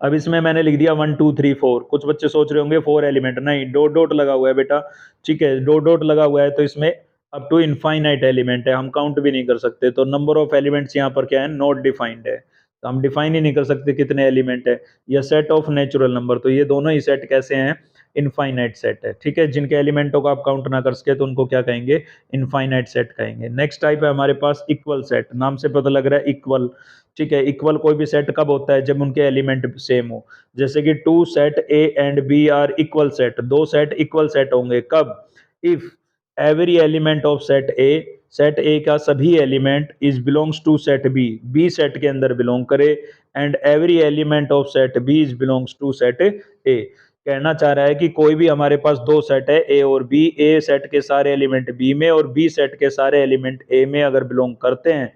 अब इसमें मैंने लिख दिया 1 2 3 4। कुछ बच्चे सोच रहे होंगे 4 एलिमेंट, नहीं, डॉट डॉट लगा हुआ है बेटा, ठीक है। डॉट डॉट लगा हुआ है तो इसमें अप टू इनफाइनाइट एलिमेंट है, हम काउंट भी नहीं कर सकते। तो नंबर ऑफ एलिमेंट्स यहाँ पर क्या है, नॉट डिफाइंड है, तो हम डिफाइन ही नहीं कर सकते कितने एलिमेंट है। या सेट ऑफ नेचुरल नंबर, तो ये दोनों ही सेट कैसे हैं, इनफाइनाइट सेट है, ठीक है। जिनके एलिमेंटों को आप काउंट ना कर सके तो उनको क्या कहेंगे, इनफाइनाइट सेट कहेंगे। नेक्स्ट टाइप है हमारे पास इक्वल सेट। नाम से पता लग रहा है इक्वल, ठीक है। इक्वल कोई भी सेट कब होता है, जब उनके एलिमेंट सेम हो। जैसे कि two set A and B are equal set, दो सेट इक्वल सेट होंगे कब, if every element of set A का सभी element is belongs to set B set के अंदर बिलोंग करे, and every element of set B is belongs to set A. कहना चाह रहा है कि कोई भी हमारे पास दो सेट है, ए और बी, ए सेट के सारे एलिमेंट बी में और बी सेट के सारे एलिमेंट ए में अगर बिलोंग करते हैं,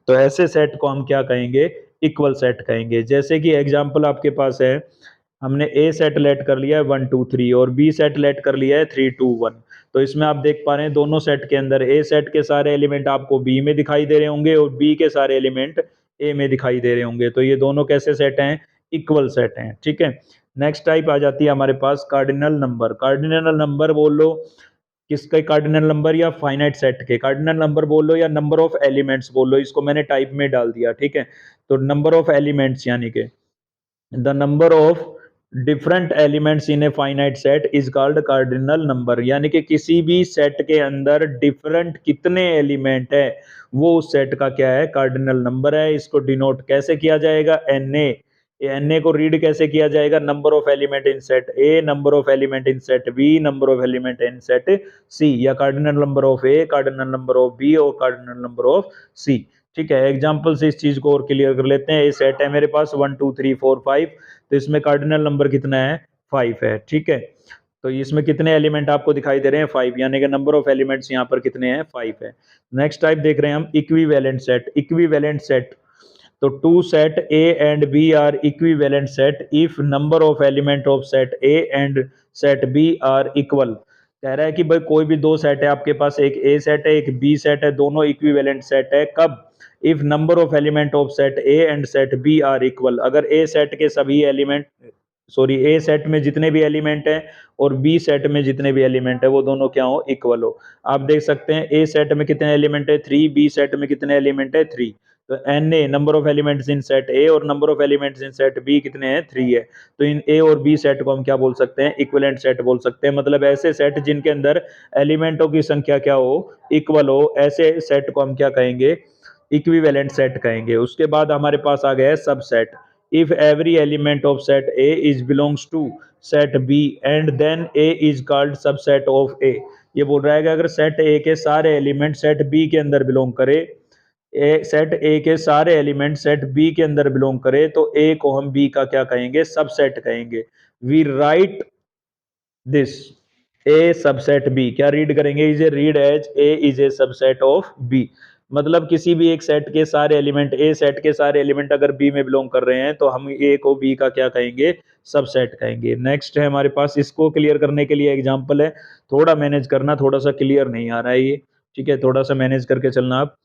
तो ऐसे सेट को हम क्या कहेंगे, इक्वल सेट कहेंगे। जैसे कि एग्जांपल आपके पास है, हमने ए सेट लेट कर लिया है 1 2 3 और बी सेट लेट कर लिया है 3 2 1। तो इसमें आप देख पा रहे हैं दोनों सेट के अंदर ए सेट के सारे एलिमेंट आपको बी में दिखाई दे रहे होंगे और बी के सारे एलिमेंट ए में दिखाई दे रहे होंगे। तो ये दोनों कैसे सेट हैं, इक्वल सेट हैं, ठीक है। नेक्स्ट टाइप आ जाती है हमारे पास कार्डिनल नंबर। कार्डिनल नंबर बोल लो, किसके कार्डिनल नंबर, या फाइनाइट सेट के कार्डिनल नंबर बोल लो, या नंबर ऑफ एलिमेंट्स बोल लो, इसको मैंने टाइप में डाल दिया, ठीक है। तो नंबर ऑफ एलिमेंट्स यानी कि the number of different elements in a finite set is called cardinal number, यानी कि किसी भी सेट के अंदर डिफरेंट कितने एलिमेंट है वो उस सेट का क्या है, कार्डिनल नंबर है। इसको डिनोट कैसे किया जाएगा, एन ए को रीड कैसे किया जाएगा, number of element in set A, number of element in set B, number of element in set C, या cardinal number of A, cardinal number of B और कार्डिनल नंबर ऑफ सी। ठीक है, example से इस चीज को और clear कर लेते हैं। ये सेट है मेरे पास 1 2 3 4 5, तो इसमें कार्डिनल नंबर कितना है, 5 है। ठीक है, तो इसमें कितने एलिमेंट आपको दिखाई दे रहे हैं, 5, यानी कि नंबर ऑफ एलिमेंट्स यहाँ पर कितने हैं, 5 है। नेक्स्ट टाइप देख रहे हैं हम, इक्विवेलेंट सेट। इक्विवेलेंट सेट, तो two set A and B are equivalent set if number of element of set A and set B are equal. कह रहा है कि भाई कोई भी दो सेट है आपके पास, एक ए सेट है एक बी सेट है, दोनों इक्विवेलेंट सेट है। कब, if number of element of set A and set B are equal, अगर ए सेट के सभी एलिमेंट, सॉरी ए सेट में जितने भी एलिमेंट हैं और बी सेट में जितने भी एलिमेंट है वो दोनों क्या हो, इक्वल हो। आप देख सकते हैं ए सेट में कितने एलिमेंट है, 3, बी सेट में कितने एलिमेंट है, 3। तो n A number of elements in set A और number of elements in set B कितने हैं, 3 है। तो इन ए और बी सेट को हम क्या बोल सकते हैं, इक्विवेलेंट सेट बोल सकते हैं। मतलब ऐसे सेट जिनके अंदर एलिमेंटों की संख्या क्या हो, इक्वल हो, ऐसे सेट को हम क्या कहेंगे, इक्विवेलेंट सेट कहेंगे। उसके बाद हमारे पास आ गया है subset. If every element of set A is belongs to set B and then A is called subset of A. ये बोल रहा है कि अगर सेट ए के सारे एलिमेंट सेट बी के अंदर बिलोंग करे, सेट ए के सारे एलिमेंट सेट बी के अंदर बिलोंग करे, तो ए को हम बी का क्या कहेंगे, सबसेट कहेंगे। We write this A subset B, क्या रीड करेंगे, is A read as A is a subset of B. मतलब किसी भी एक सेट के सारे एलिमेंट, ए सेट के सारे एलिमेंट अगर बी में बिलोंग कर रहे हैं तो हम ए को बी का क्या कहेंगे, सबसेट कहेंगे। नेक्स्ट है हमारे पास, इसको क्लियर करने के लिए एग्जांपल है, थोड़ा मैनेज करना, थोड़ा सा क्लियर नहीं आ रहा है ये। ठीक है, थोड़ा सा मैनेज करके चलना आप।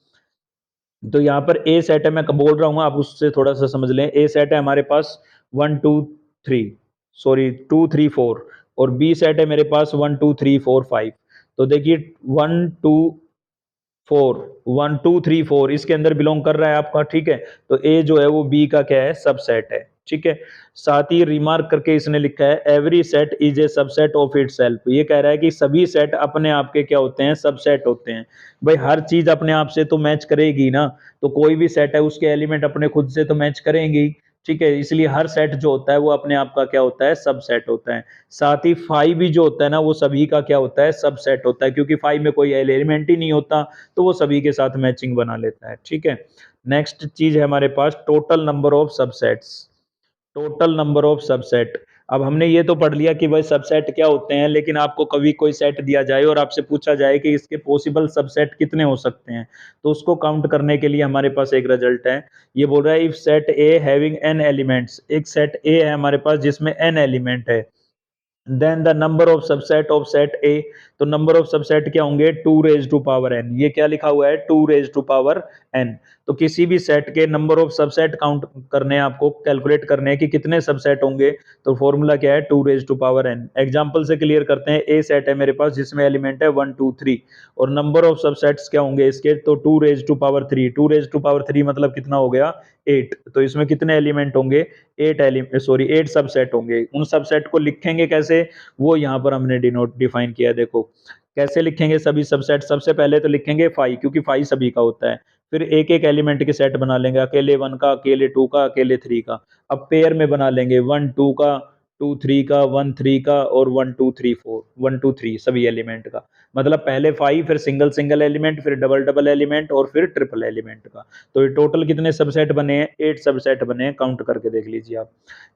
तो यहाँ पर ए सेट है, मैं बोल रहा हूँ आप उससे थोड़ा सा समझ लें। ए सेट है हमारे पास 1 2 3, सॉरी 2 3 4, और बी सेट है मेरे पास 1 2 3 4 5। तो देखिए 1 2 3 4 इसके अंदर बिलोंग कर रहा है आपका। ठीक है, तो ए जो है वो बी का क्या है, सबसेट है। ठीक है, साथ ही रिमार्क करके इसने लिखा है every set is a subset of itself. ये कह रहा है कि सभी सेट अपने आप के क्या होते हैं, सबसेट होते हैं। भाई हर चीज अपने आप से तो मैच करेगी ना, तो कोई भी सेट है उसके एलिमेंट अपने खुद से तो मैच करेंगे ही। ठीक है, इसलिए हर सेट जो होता है वो अपने आप का क्या होता है, सबसेट होता है। साथ ही फाइव भी जो होता है ना वो सभी का क्या होता है, सबसेट होता है, क्योंकि फाइव में कोई एलिमेंट ही नहीं होता, तो वो सभी के साथ मैचिंग बना लेता है। ठीक है, नेक्स्ट चीज है हमारे पास total number of subsets. Total number of subset, अब हमने ये तो पढ़ लिया कि भाई सबसेट क्या होते हैं, लेकिन आपको कभी कोई सेट दिया जाए और आपसे पूछा जाए कि इसके पॉसिबल सबसेट कितने हो सकते हैं, तो उसको काउंट करने के लिए हमारे पास एक रिजल्ट है। ये बोल रहा है if set A having n elements, एक सेट ए है हमारे पास जिसमें एन एलिमेंट है, then the number of subset of set A, तो नंबर ऑफ सबसेट क्या होंगे, 2 raised to power n। ये क्या लिखा हुआ है, 2 raised to power n। तो किसी भी सेट के नंबर ऑफ सबसेट काउंट करने हैं, आपको कैलकुलेट करने हैं कि कितने सबसेट होंगे, तो फॉर्मूला क्या है, 2 raised to power n। Example से क्लियर करते हैं, ए सेट है मेरे पास जिसमें एलिमेंट है 1 2 3, और नंबर ऑफ सबसेट्स क्या होंगे इसके, तो 2 raised to power 3। 2 raised to power 3 मतलब कितना हो गया, 8। तो इसमें कितने एलिमेंट होंगे, 8 सबसेट होंगे। उन सबसेट को लिखेंगे कैसे, वो यहाँ पर हमने डिनोट डिफाइन किया है। देखो कैसे लिखेंगे सभी सबसेट, सबसे पहले तो लिखेंगे 5, क्योंकि 5 सभी का होता है। फिर एक एक एलिमेंट के सेट बना लेंगे, अकेले 1 का, अकेले 2 का, अकेले 3 का। अब पेयर में बना लेंगे 1 2 का, 2 3 का, 1 3 का, और 1 2 3 4, 1 2 3 सभी एलिमेंट का। मतलब पहले 5, फिर सिंगल सिंगल एलिमेंट, फिर डबल डबल एलिमेंट, और फिर ट्रिपल एलिमेंट का। तो ये टोटल कितने सबसेट बने हैं, 8 सबसेट बने हैं, काउंट करके देख लीजिए आप।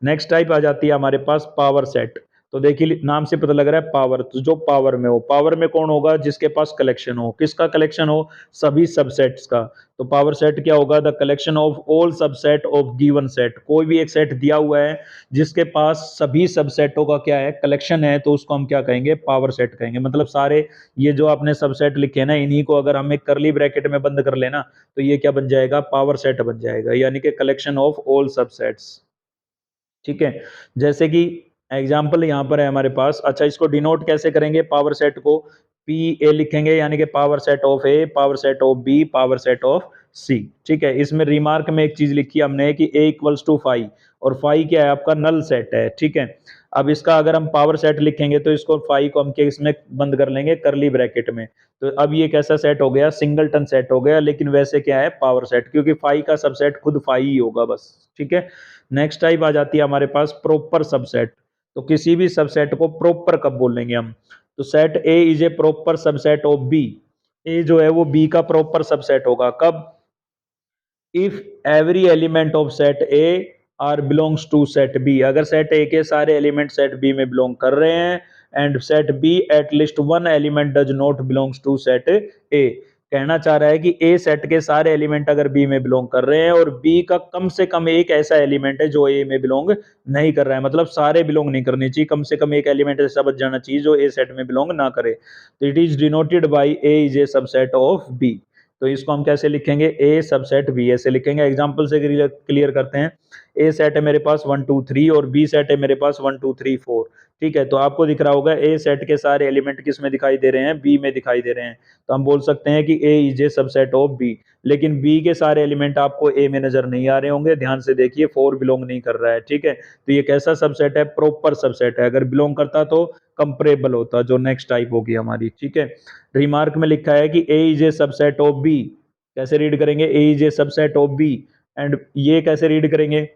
नेक्स्ट टाइप आ जाती है हमारे पास पावर सेट। तो देखिए नाम से पता लग रहा है पावर, तो जो पावर में हो, पावर में कौन होगा, जिसके पास कलेक्शन हो, किसका कलेक्शन हो, सभी सबसेट्स का। तो पावर सेट क्या होगा, the collection of all subset of given set. कोई भी एक सेट दिया हुआ है जिसके पास सभी सबसेटों का क्या है, कलेक्शन है, तो उसको हम क्या कहेंगे, पावर सेट कहेंगे। मतलब सारे ये जो आपने सबसेट लिखे हैं ना, इन्हीं को अगर हम एक करली ब्रैकेट में बंद कर लेना, तो ये क्या बन जाएगा, पावर सेट बन जाएगा, यानी कि कलेक्शन ऑफ ऑल सबसेट्स। ठीक है, जैसे कि एग्जाम्पल यहाँ पर है हमारे पास। अच्छा, इसको डिनोट कैसे करेंगे, पावर सेट को पी ए लिखेंगे, यानी कि power set of A, power set of B, power set of C. ठीक है, इसमें रिमार्क में एक चीज लिखी हमने कि ए इक्वल्स टू 5, और फाई क्या है आपका नल सेट है, ठीक है। अब इसका अगर हम पावर सेट लिखेंगे तो इसको फाई को हम के इसमें बंद कर लेंगे करली ब्रैकेट में। तो अब ये कैसा सेट हो गया, सिंगलटन सेट हो गया, लेकिन वैसे क्या है पावर सेट, क्योंकि फाई का सबसेट खुद फाई ही होगा बस, ठीक है। नेक्स्ट टाइप आ जाती है हमारे पास प्रॉपर सबसेट। तो किसी भी सबसेट को प्रॉपर कब बोलेंगे हम, तो set A is a proper subset of B. A जो है वो बी का प्रॉपर सबसेट होगा कब, if every element of set A are belongs to set B, अगर सेट ए के सारे एलिमेंट सेट बी में बिलोंग कर रहे हैं, and set B at least one element does not belongs to set A. कहना चाह रहा है कि ए सेट के सारे एलिमेंट अगर बी में बिलोंग कर रहे हैं और बी का कम से कम एक ऐसा एलिमेंट है जो ए में बिलोंग नहीं कर रहा है, मतलब सारे बिलोंग नहीं करने चाहिए, कम से कम एक एलिमेंट ऐसा बच जाना चाहिए जो ए सेट में बिलोंग ना करे, तो it is denoted by A is a subset of B. तो इसको हम कैसे लिखेंगे, ए सबसेट बी ऐसे लिखेंगे। एग्जांपल से क्लियर करते हैं। ए सेट है मेरे पास 1 2 3 और बी सेट है मेरे पास 1 2 3 4, ठीक है। तो आपको दिख रहा होगा ए सेट के सारे एलिमेंट किस में दिखाई दे रहे हैं, बी में दिखाई दे रहे हैं। तो हम बोल सकते हैं कि A is a subset of B, लेकिन बी के सारे एलिमेंट आपको ए में नजर नहीं आ रहे होंगे, ध्यान से देखिए 4 बिलोंग नहीं कर रहा है, ठीक है। तो ये कैसा सबसेट है, प्रॉपर सबसेट है। अगर बिलोंग करता तो कंपरेबल होता, जो नेक्स्ट टाइप होगी हमारी, ठीक है। रिमार्क में लिखा है कि A is a subset of B, कैसे रीड करेंगे, A is a subset of B, and ये कैसे रीड करेंगे।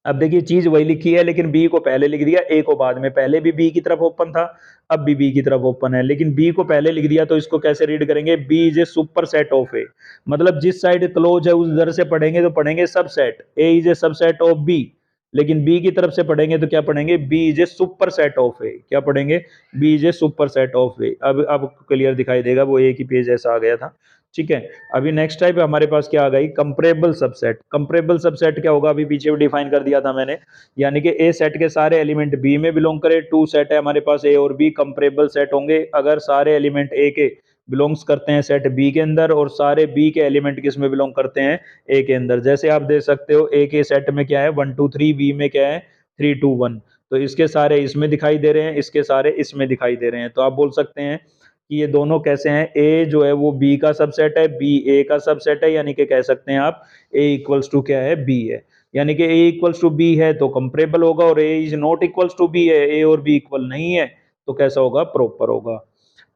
अब देखिए चीज वही लिखी है, लेकिन बी को पहले लिख दिया ए को बाद में, पहले भी बी की तरफ ओपन था अब भी बी की तरफ ओपन है, लेकिन बी को पहले लिख दिया, तो इसको कैसे रीड करेंगे, B is a superset of A, मतलब जिस साइड क्लोज है उधर से पढ़ेंगे तो पढ़ेंगे सब set, A is a subset of B, लेकिन बी की तरफ से पढ़ेंगे तो क्या पढ़ेंगे, B is a superset of A, क्या पढ़ेंगे, B is a superset of A. अब क्लियर दिखाई देगा, वो एक ही पेज ऐसा आ गया था, ठीक है। अभी नेक्स्ट टाइप हमारे पास क्या आ गई, कंपरेबल सबसेट। कंपरेबल सबसेट क्या होगा, अभी पीछे भी डिफाइन कर दिया था मैंने, यानी कि ए सेट के सारे एलिमेंट बी में बिलोंग करे, टू सेट है हमारे पास ए और बी, कंपरेबल सेट होंगे अगर सारे एलिमेंट ए के बिलोंग्स करते हैं सेट बी के अंदर और सारे बी के एलिमेंट किस में बिलोंग करते हैं, ए के अंदर। जैसे आप देख सकते हो ए के सेट में क्या है 1 2 3, बी में क्या है 3 2 1, तो इसके सारे इसमें दिखाई दे रहे हैं, इसके सारे इसमें दिखाई दे रहे हैं। तो आप बोल सकते हैं कि ये दोनों कैसे हैं, ए जो है वो बी का सबसेट है, बी ए का सबसेट है, यानी कि कह सकते हैं आप ए इक्वल्स टू क्या है, बी है, यानी कि ए इक्वल्स टू बी है तो कंपरेबल होगा, और A is not equals to B है, ए और बी इक्वल नहीं है, तो कैसा होगा, प्रॉपर होगा,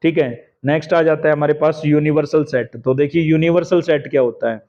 ठीक है। नेक्स्ट आ जाता है हमारे पास यूनिवर्सल सेट। तो देखिए यूनिवर्सल सेट क्या होता है,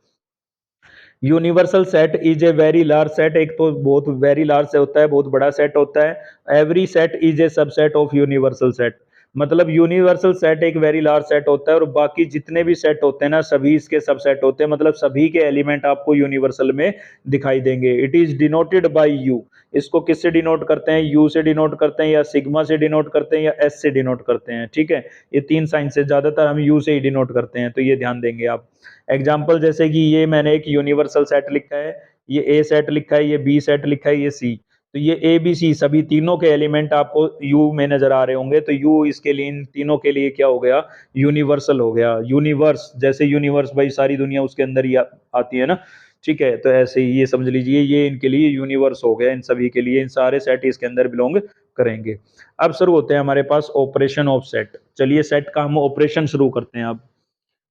universal set is a very large set, एक तो बहुत वेरी लार्ज से होता है, बहुत बड़ा सेट होता है। Every set is a subset of universal set, मतलब यूनिवर्सल सेट एक वेरी लार्ज सेट होता है और बाकी जितने भी सेट होते हैं ना सभी इसके सबसेट होते हैं, मतलब सभी के एलिमेंट आपको यूनिवर्सल में दिखाई देंगे। It is denoted bye you, इसको किससे डिनोट करते हैं, यू से डिनोट करते हैं या सिग्मा से डिनोट करते हैं या एस से डिनोट करते हैं, ठीक है। ये तीन साइन से ज्यादातर हम यू से ही डिनोट करते हैं, तो ये ध्यान देंगे आप। एग्जाम्पल जैसे कि ये मैंने एक यूनिवर्सल सेट लिखा है, ये ए सेट लिखा है, ये बी सेट लिखा है, ये सी, तो ये ए बी सी सभी तीनों के एलिमेंट आपको यू में नजर आ रहे होंगे, तो यू इसके लिए इन तीनों के लिए क्या हो गया, यूनिवर्सल हो गया। यूनिवर्स जैसे यूनिवर्स भाई सारी दुनिया उसके अंदर ही आती है ना, ठीक है। तो ऐसे ही ये समझ लीजिए ये इनके लिए यूनिवर्स हो गया, इन सभी के लिए, इन सारे सेट इसके अंदर बिलोंग करेंगे। अब शुरू होते हैं हमारे पास ऑपरेशन ऑफ सेट। चलिए सेट का हम ऑपरेशन शुरू करते हैं अब,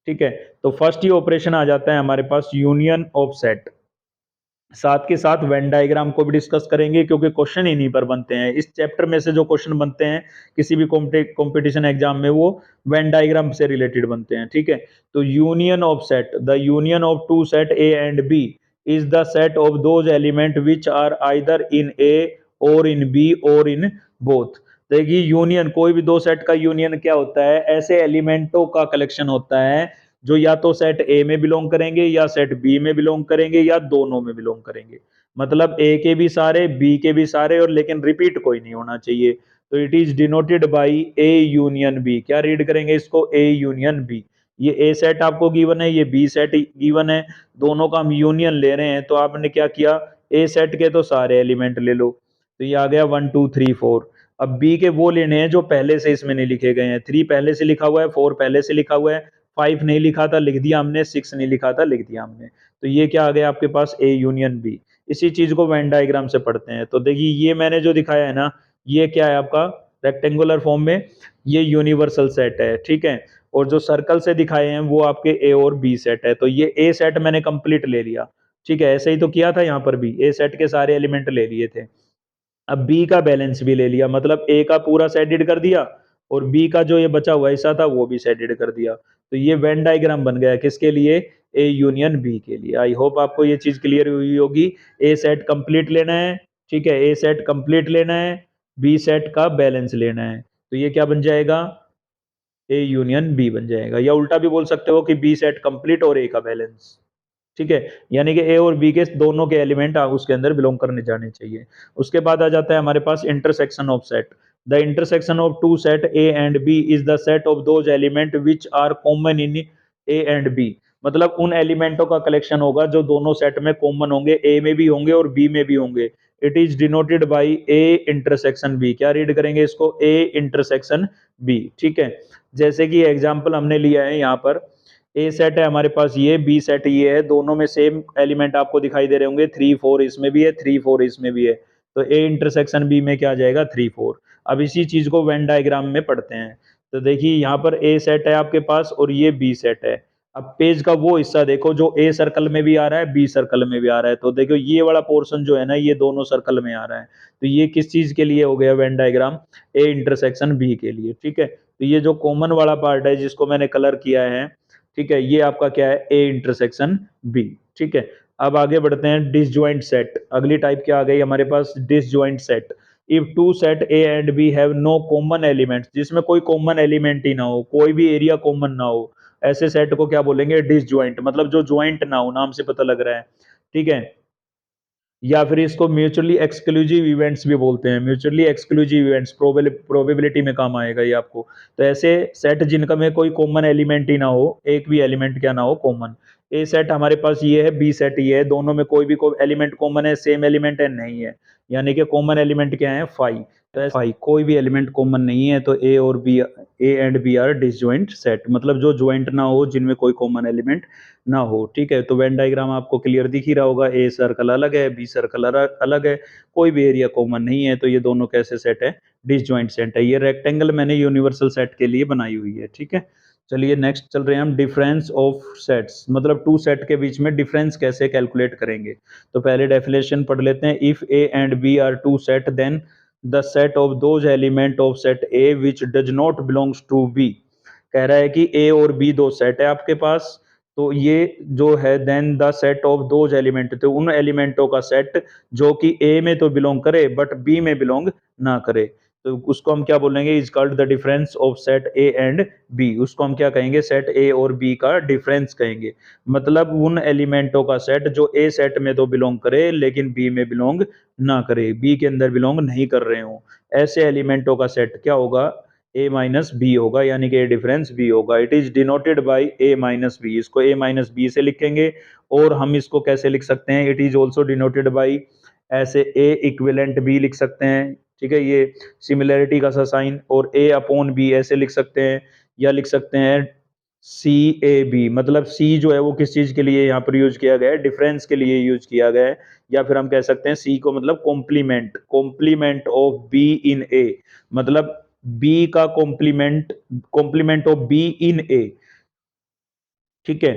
ठीक है। तो फर्स्ट ही ऑपरेशन आ जाता है हमारे पास यूनियन ऑफ सेट, साथ के साथ वेन डायग्राम को भी डिस्कस करेंगे क्योंकि क्वेश्चन इन्हीं पर बनते हैं। इस चैप्टर में से जो क्वेश्चन बनते हैं किसी भी कंपटीशन एग्जाम में वो वेन डायग्राम से रिलेटेड बनते हैं, ठीक है। तो union of set, the union of two set A and B is the set of those element which are either in A और इन बी और इन बोथ। देखिए यूनियन, कोई भी दो सेट का यूनियन क्या होता है, ऐसे एलिमेंटों का कलेक्शन होता है जो या तो सेट ए में बिलोंग करेंगे या सेट बी में बिलोंग करेंगे या दोनों में बिलोंग करेंगे, मतलब ए के भी सारे बी के भी सारे, और लेकिन रिपीट कोई नहीं होना चाहिए। तो it is denoted by A union B, क्या रीड करेंगे इसको, ए यूनियन बी। ये ए सेट आपको गिवन है, ये बी सेट गिवन है, दोनों का हम यूनियन ले रहे हैं, तो आपने क्या किया, ए सेट के तो सारे एलिमेंट ले लो, तो ये आ गया 1 2 3 4। अब बी के वो लेने हैं जो पहले से इसमें नहीं लिखे गए हैं, 3 पहले से लिखा हुआ है, 4 पहले से लिखा हुआ है, 5 नहीं लिखा था लिख दिया हमने, 6 नहीं लिखा था लिख दिया हमने, तो ये क्या आ गया आपके पास, ए यूनियन बी। इसी चीज को वेन डायग्राम से पढ़ते हैं। तो देखिए ये मैंने जो दिखाया है ना, ये क्या है आपका रेक्टेंगुलर फॉर्म में, ये यूनिवर्सल सेट है, ठीक है। और जो सर्कल से दिखाए हैं वो आपके ए और बी सेट है, तो ये ए सेट मैंने कंप्लीट ले लिया, ठीक है, ऐसे ही तो किया था यहाँ पर भी, ए सेट के सारे एलिमेंट ले लिए थे। अब बी का बैलेंस भी ले लिया, मतलब ए का पूरा सेटेड कर दिया और बी का जो ये बचा हुआ हिस्सा था वो भी सेटेड कर दिया। तो ये वेन डायग्राम बन गया किसके लिए? ए यूनियन बी के लिए। आई होप आपको ये चीज क्लियर हुई होगी। ए सेट कंप्लीट लेना है, ठीक है, ए सेट कंप्लीट लेना है, बी सेट का बैलेंस लेना है, तो ये क्या बन जाएगा? ए यूनियन बी बन जाएगा। या उल्टा भी बोल सकते हो कि बी सेट कंप्लीट और ए का बैलेंस, ठीक है, यानी कि ए और बी के दोनों के एलिमेंट उसके अंदर बिलोंग करने जाने चाहिए। उसके बाद आ जाता है हमारे पास intersection of set. The intersection of two set A and B is the set of those element which are common in A and B. मतलब उन एलिमेंटों का कलेक्शन होगा जो दोनों सेट में कॉमन होंगे, ए में भी होंगे और बी में भी होंगे। It is denoted by A intersection B. क्या रीड करेंगे इसको? ए इंटरसेक्शन बी, ठीक है। जैसे कि एग्जाम्पल हमने लिया है यहाँ पर, ए सेट है हमारे पास ये, बी सेट ये है, दोनों में सेम एलिमेंट आपको दिखाई दे रहे होंगे, 3 4 इसमें भी है, 3 4 इसमें भी है, तो ए इंटरसेक्शन बी में क्या आ जाएगा? 3 4। अब इसी चीज को वेन डायग्राम में पढ़ते हैं। तो देखिए यहाँ पर ए सेट है आपके पास और ये बी सेट है। अब पेज का वो हिस्सा देखो जो ए सर्कल में भी आ रहा है, बी सर्कल में भी आ रहा है, तो देखो ये वाला पोर्शन जो है ना, ये दोनों सर्कल में आ रहा है, तो ये किस चीज के लिए हो गया Venn diagram? A intersection B के लिए, ठीक है। तो ये जो कॉमन वाला पार्ट है जिसको मैंने कलर किया है, ठीक है, ये आपका क्या है? ए इंटरसेक्शन बी, ठीक है। अब आगे बढ़ते हैं, डिसजॉइंट सेट। अगली टाइप क्या आ गई हमारे पास? Disjoint set. If two set A and B have no common elements, जिसमें कोई कॉमन एलिमेंट ही ना हो, कोई भी एरिया कॉमन ना हो, ऐसे सेट को क्या बोलेंगे? डिसजॉइंट। मतलब जो ज्वाइंट ना हो, नाम से पता लग रहा है, ठीक है। या फिर इसको म्यूचुअली एक्सक्लूसिव इवेंट्स भी बोलते हैं। म्यूचुअली एक्सक्लूसिव इवेंट्स प्रोबेबिलिटी में काम आएगा ये आपको। तो ऐसे सेट जिनका में कोई कॉमन एलिमेंट ही ना हो, एक भी एलिमेंट क्या ना हो कॉमन। ए सेट हमारे पास ये है, बी सेट ये है, दोनों में कोई भी एलिमेंट कॉमन है, सेम एलिमेंट है नहीं है, यानी कि कॉमन एलिमेंट क्या है? फाइव। तो फाइव कोई भी एलिमेंट कॉमन नहीं है, तो ए और B, A and B are disjoint set, मतलब जो ज्वाइंट ना हो, जिनमें कोई कॉमन एलिमेंट ना हो, ठीक है। तो वेन डायग्राम आपको क्लियर दिख ही रहा होगा, ए सर्कल अलग है, बी सर्कल अलग है, कोई भी एरिया कॉमन नहीं है, तो ये दोनों कैसे सेट है? डिसजॉइंट सेट है। ये रेक्टेंगल मैंने यूनिवर्सल सेट के लिए बनाई हुई है, ठीक है। चलिए नेक्स्ट चल रहे हैं हम, डिफरेंस ऑफ सेट्स, मतलब टू सेट के बीच में डिफरेंस कैसे कैलकुलेट करेंगे। तो पहले डेफिनेशन पढ़ लेते हैं। If A and B are two set, then the set of those element of set A which does not belongs to B. कह रहा है कि ए और बी दो सेट है आपके पास, तो ये जो है then the set of those element, तो उन एलिमेंटों का सेट जो कि ए में तो बिलोंग करे बट बी में बिलोंग ना करे, तो उसको हम क्या बोलेंगे? Is called the difference of set A and B. उसको हम क्या कहेंगे? सेट ए और बी का डिफरेंस कहेंगे। मतलब उन एलिमेंटों का सेट जो ए सेट में तो बिलोंग करे लेकिन बी में बिलोंग ना करे, बी के अंदर बिलोंग नहीं कर रहे हो, ऐसे एलिमेंटों का सेट क्या होगा? ए माइनस बी होगा, यानी कि ए डिफरेंस बी होगा। It is denoted by A minus B. इसको ए माइनस बी से लिखेंगे। और हम इसको कैसे लिख सकते हैं? It is also denoted by, ऐसे ए इक्विवेलेंट बी लिख सकते हैं, ठीक है, ये सिमिलैरिटी का सा साइन। और ए अपॉन बी ऐसे लिख सकते हैं, या लिख सकते हैं सी ए बी। मतलब सी जो है वो किस चीज के लिए यहाँ पर यूज किया गया है? डिफरेंस के लिए यूज किया गया है। या फिर हम कह सकते हैं सी को मतलब complement, complement of B in A, मतलब बी का complement, complement of B in A, ठीक है।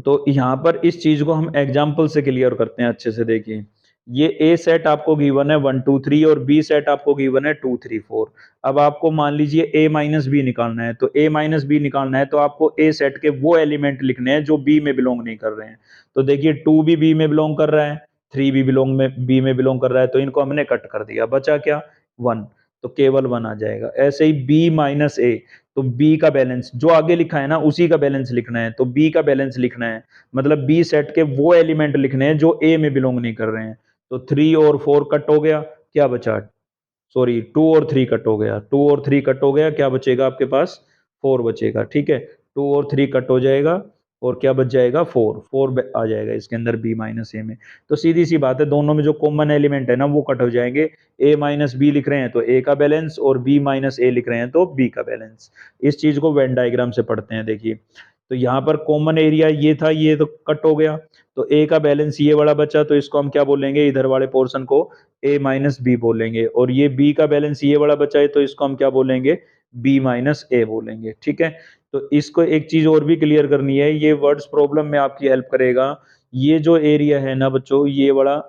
तो यहाँ पर इस चीज को हम एग्जाम्पल से क्लियर करते हैं अच्छे से। देखिए, ये ए सेट आपको गिवन है 1 2 3 और बी सेट आपको गिवन है 2 3 4। अब आपको मान लीजिए ए माइनस बी निकालना है, तो ए माइनस बी निकालना है तो आपको ए सेट के वो एलिमेंट लिखने हैं जो बी में बिलोंग नहीं कर रहे हैं। तो देखिए 2 भी बी में बिलोंग कर रहा है, 3 भी बिलोंग में बी में बिलोंग कर रहा है, तो इनको हमने कट कर दिया, बचा क्या? 1, तो केवल 1 आ जाएगा। ऐसे ही बी माइनस ए, तो बी का बैलेंस जो आगे लिखा है ना उसी का बैलेंस लिखना है, तो बी का बैलेंस लिखना है, मतलब बी सेट के वो एलिमेंट लिखने हैं जो ए में बिलोंग नहीं कर रहे हैं। तो 3 और 4 कट हो गया, क्या बचा? सॉरी, 2 और 3 कट हो गया, 2 और 3 कट हो गया, क्या बचेगा आपके पास? 4 बचेगा, ठीक है। 2 और 3 कट हो जाएगा और क्या बच जाएगा? 4, 4 आ जाएगा इसके अंदर बी माइनस ए में। तो सीधी सी बात है, दोनों में जो कॉमन एलिमेंट है ना वो कट हो जाएंगे। ए माइनस बी लिख रहे हैं तो ए का बैलेंस, और बी माइनस ए लिख रहे हैं तो बी का बैलेंस। इस चीज को वेन डायग्राम से पढ़ते हैं। देखिए, तो यहाँ पर कॉमन एरिया ये था, ये तो कट हो गया, तो ए का बैलेंस ये वाला बचा, तो इसको हम क्या बोलेंगे? इधर वाले पोर्शन को ए माइनस बी बोलेंगे। और ये बी का बैलेंस ये वाला बचा है, तो इसको हम क्या बोलेंगे? बी माइनस ए बोलेंगे, ठीक है। तो इसको एक चीज और भी क्लियर करनी है, ये वर्ड्स प्रॉब्लम में आपकी हेल्प करेगा। ये जो एरिया है ना बच्चों, ये वाला,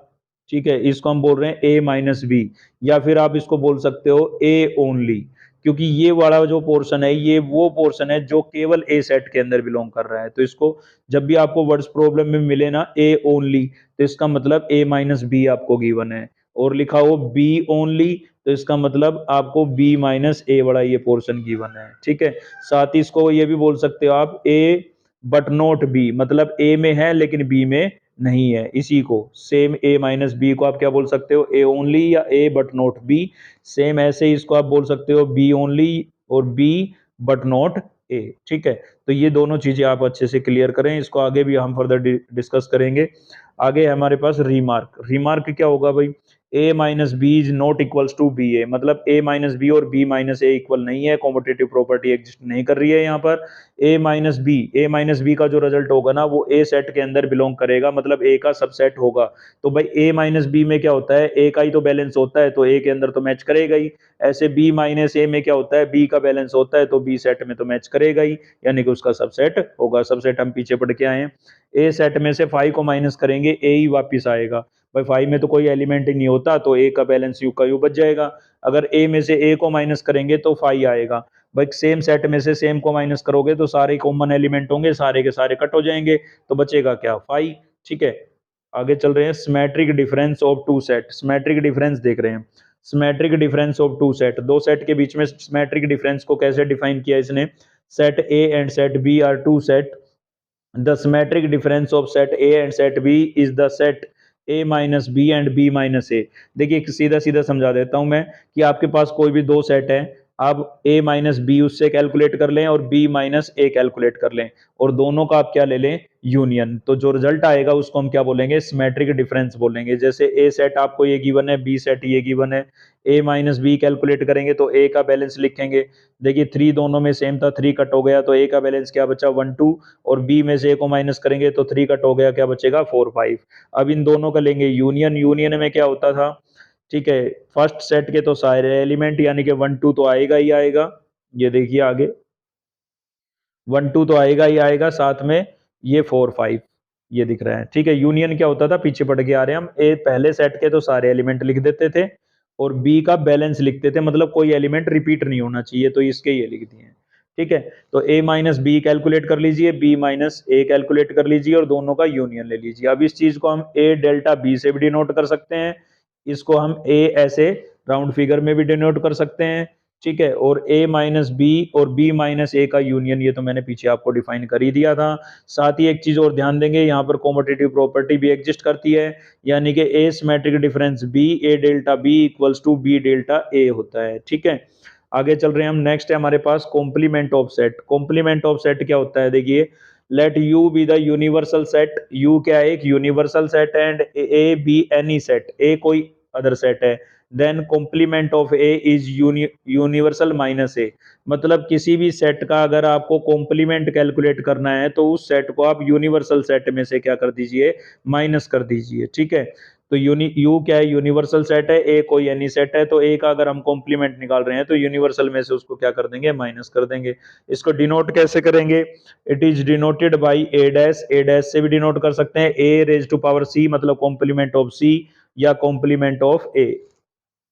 ठीक है, इसको हम बोल रहे हैं ए माइनस बी, या फिर आप इसको बोल सकते हो ए ओनली, क्योंकि ये वाला जो पोर्शन है ये वो पोर्शन है जो केवल ए सेट के अंदर बिलोंग कर रहा है। तो इसको जब भी आपको वर्ड्स प्रॉब्लम में मिले ना ए ओनली, तो इसका मतलब ए माइनस बी आपको गिवन है, और लिखा हो बी ओनली, तो इसका मतलब आपको बी माइनस ए वाला ये पोर्शन गिवन है, ठीक है। साथ ही इसको ये भी बोल सकते हो आप ए बट नॉट बी, मतलब ए में है लेकिन बी में नहीं है, इसी को सेम ए माइनस बी को आप क्या बोल सकते हो, ए ओनली या ए बट नॉट बी। सेम ऐसे ही इसको आप बोल सकते हो बी ओनली और बी बट नॉट ए, ठीक है। तो ये दोनों चीजें आप अच्छे से क्लियर करें, इसको आगे भी हम फर्दर डिस्कस करेंगे। आगे हमारे पास रिमार्क, रिमार्क क्या होगा भाई, A minus B is not equals to B A, मतलब ए माइनस बी और बी माइनस ए इक्वल नहीं है, कॉम्पिटिटिव प्रॉपर्टी एग्जिस्ट नहीं कर रही है यहाँ पर। ए माइनस बी का जो रिजल्ट होगा ना वो ए सेट के अंदर बिलोंग करेगा, मतलब ए का सबसेट होगा। तो भाई ए माइनस बी में क्या होता है, ए का ही तो बैलेंस होता है, तो ए के अंदर तो मैच करेगा ही। ऐसे बी माइनस ए में क्या होता है, बी का बैलेंस होता है, तो बी सेट में तो मैच करेगा ही, यानी कि उसका सबसेट होगा। सबसेट हम पीछे पढ़ के आए हैं, ए सेट में से 5 को माइनस करेंगे ए ही वापिस आएगा। भाई 5 में तो कोई एलिमेंट ही नहीं होता, तो ए का बैलेंस यू का यू बच जाएगा। अगर ए में से ए को माइनस करेंगे तो 5 आएगा। भाई सेम सेट में से सेम को माइनस करोगे तो सारे कॉमन एलिमेंट होंगे, सारे के सारे कट हो जाएंगे, तो बचेगा क्या, 5, ठीक है। आगे चल रहे हैं, symmetric difference of two set, symmetric difference देख रहे हैं। Symmetric difference of two set, दो सेट के बीच में सिमेट्रिक डिफरेंस को कैसे डिफाइन किया इसने, set A and set B are two set, the symmetric difference of set A and set B is the set A minus B and B minus A। देखिए सीधा सीधा समझा देता हूं मैं, कि आपके पास कोई भी दो सेट है, आप A माइनस बी उससे कैलकुलेट कर लें और B माइनस ए कैलकुलेट कर लें, और दोनों का आप क्या ले लें, यूनियन, तो जो रिजल्ट आएगा उसको हम क्या बोलेंगे, सिमेट्रिक डिफरेंस बोलेंगे। जैसे ए सेट आपको ये गिवन है, बी सेट ये गिवन है, ए माइनस बी कैलकुलेट करेंगे तो ए का बैलेंस लिखेंगे। देखिए 3 दोनों में सेम था, 3 कट हो गया, तो ए का बैलेंस क्या बचा, 1 2, और बी में से ए को माइनस करेंगे तो 3 कट हो गया, क्या बचेगा, 4 5। अब इन दोनों का लेंगे यूनियन, यूनियन में क्या होता था, ठीक है, फर्स्ट सेट के तो सारे एलिमेंट यानी कि 1 2 तो आएगा ही आएगा, ये देखिए आगे 1 2 तो आएगा ही आएगा, साथ में ये 4 5 ये दिख रहा है, ठीक है। यूनियन क्या होता था, पीछे पढ़ के आ रहे हैं हम, ए पहले सेट के तो सारे एलिमेंट लिख देते थे और बी का बैलेंस लिखते थे, मतलब कोई एलिमेंट रिपीट नहीं होना चाहिए, तो इसके ये लिख दिए, ठीक है। तो ए माइनस बी कैलकुलेट कर लीजिए, बी माइनस ए कैलकुलेट कर लीजिए, और दोनों का यूनियन ले लीजिए। अब इस चीज को हम ए डेल्टा बी से भी डिनोट कर सकते हैं, इसको हम ए ऐसे राउंड फिगर में भी डिनोट कर सकते हैं, ठीक है। और a माइनस बी और b माइनस ए का यूनियन, ये तो मैंने पीछे आपको डिफाइन कर ही दिया था। साथ ही एक चीज और ध्यान देंगे, यहाँ पर कॉम्पिटिटिव प्रॉपर्टी भी एग्जिस्ट करती है, यानी कि a symmetric difference b a delta b equals to b delta a होता है, ठीक है। आगे चल रहे हैं हम, नेक्स्ट है हमारे पास complement of set. Complement of set क्या होता है, देखिए, let u be the universal set, u क्या है, एक यूनिवर्सल सेट है, and a be any set, a कोई अदर सेट है, then complement of A is universal minus A, मतलब किसी भी सेट का अगर आपको कॉम्प्लीमेंट कैलकुलेट करना है तो उस सेट को आप यूनिवर्सल सेट में से क्या कर दीजिए, माइनस कर दीजिए, ठीक है। तो यू क्या है, यूनिवर्सल सेट है, ए कोई एनी सेट है, तो ए का अगर हम कॉम्प्लीमेंट निकाल रहे हैं तो यूनिवर्सल में से उसको क्या कर देंगे, माइनस कर देंगे। इसको डिनोट कैसे करेंगे, it is denoted by A dash से भी डिनोट कर सकते हैं, A raise to power C, मतलब कॉम्प्लीमेंट ऑफ सी या complement of A,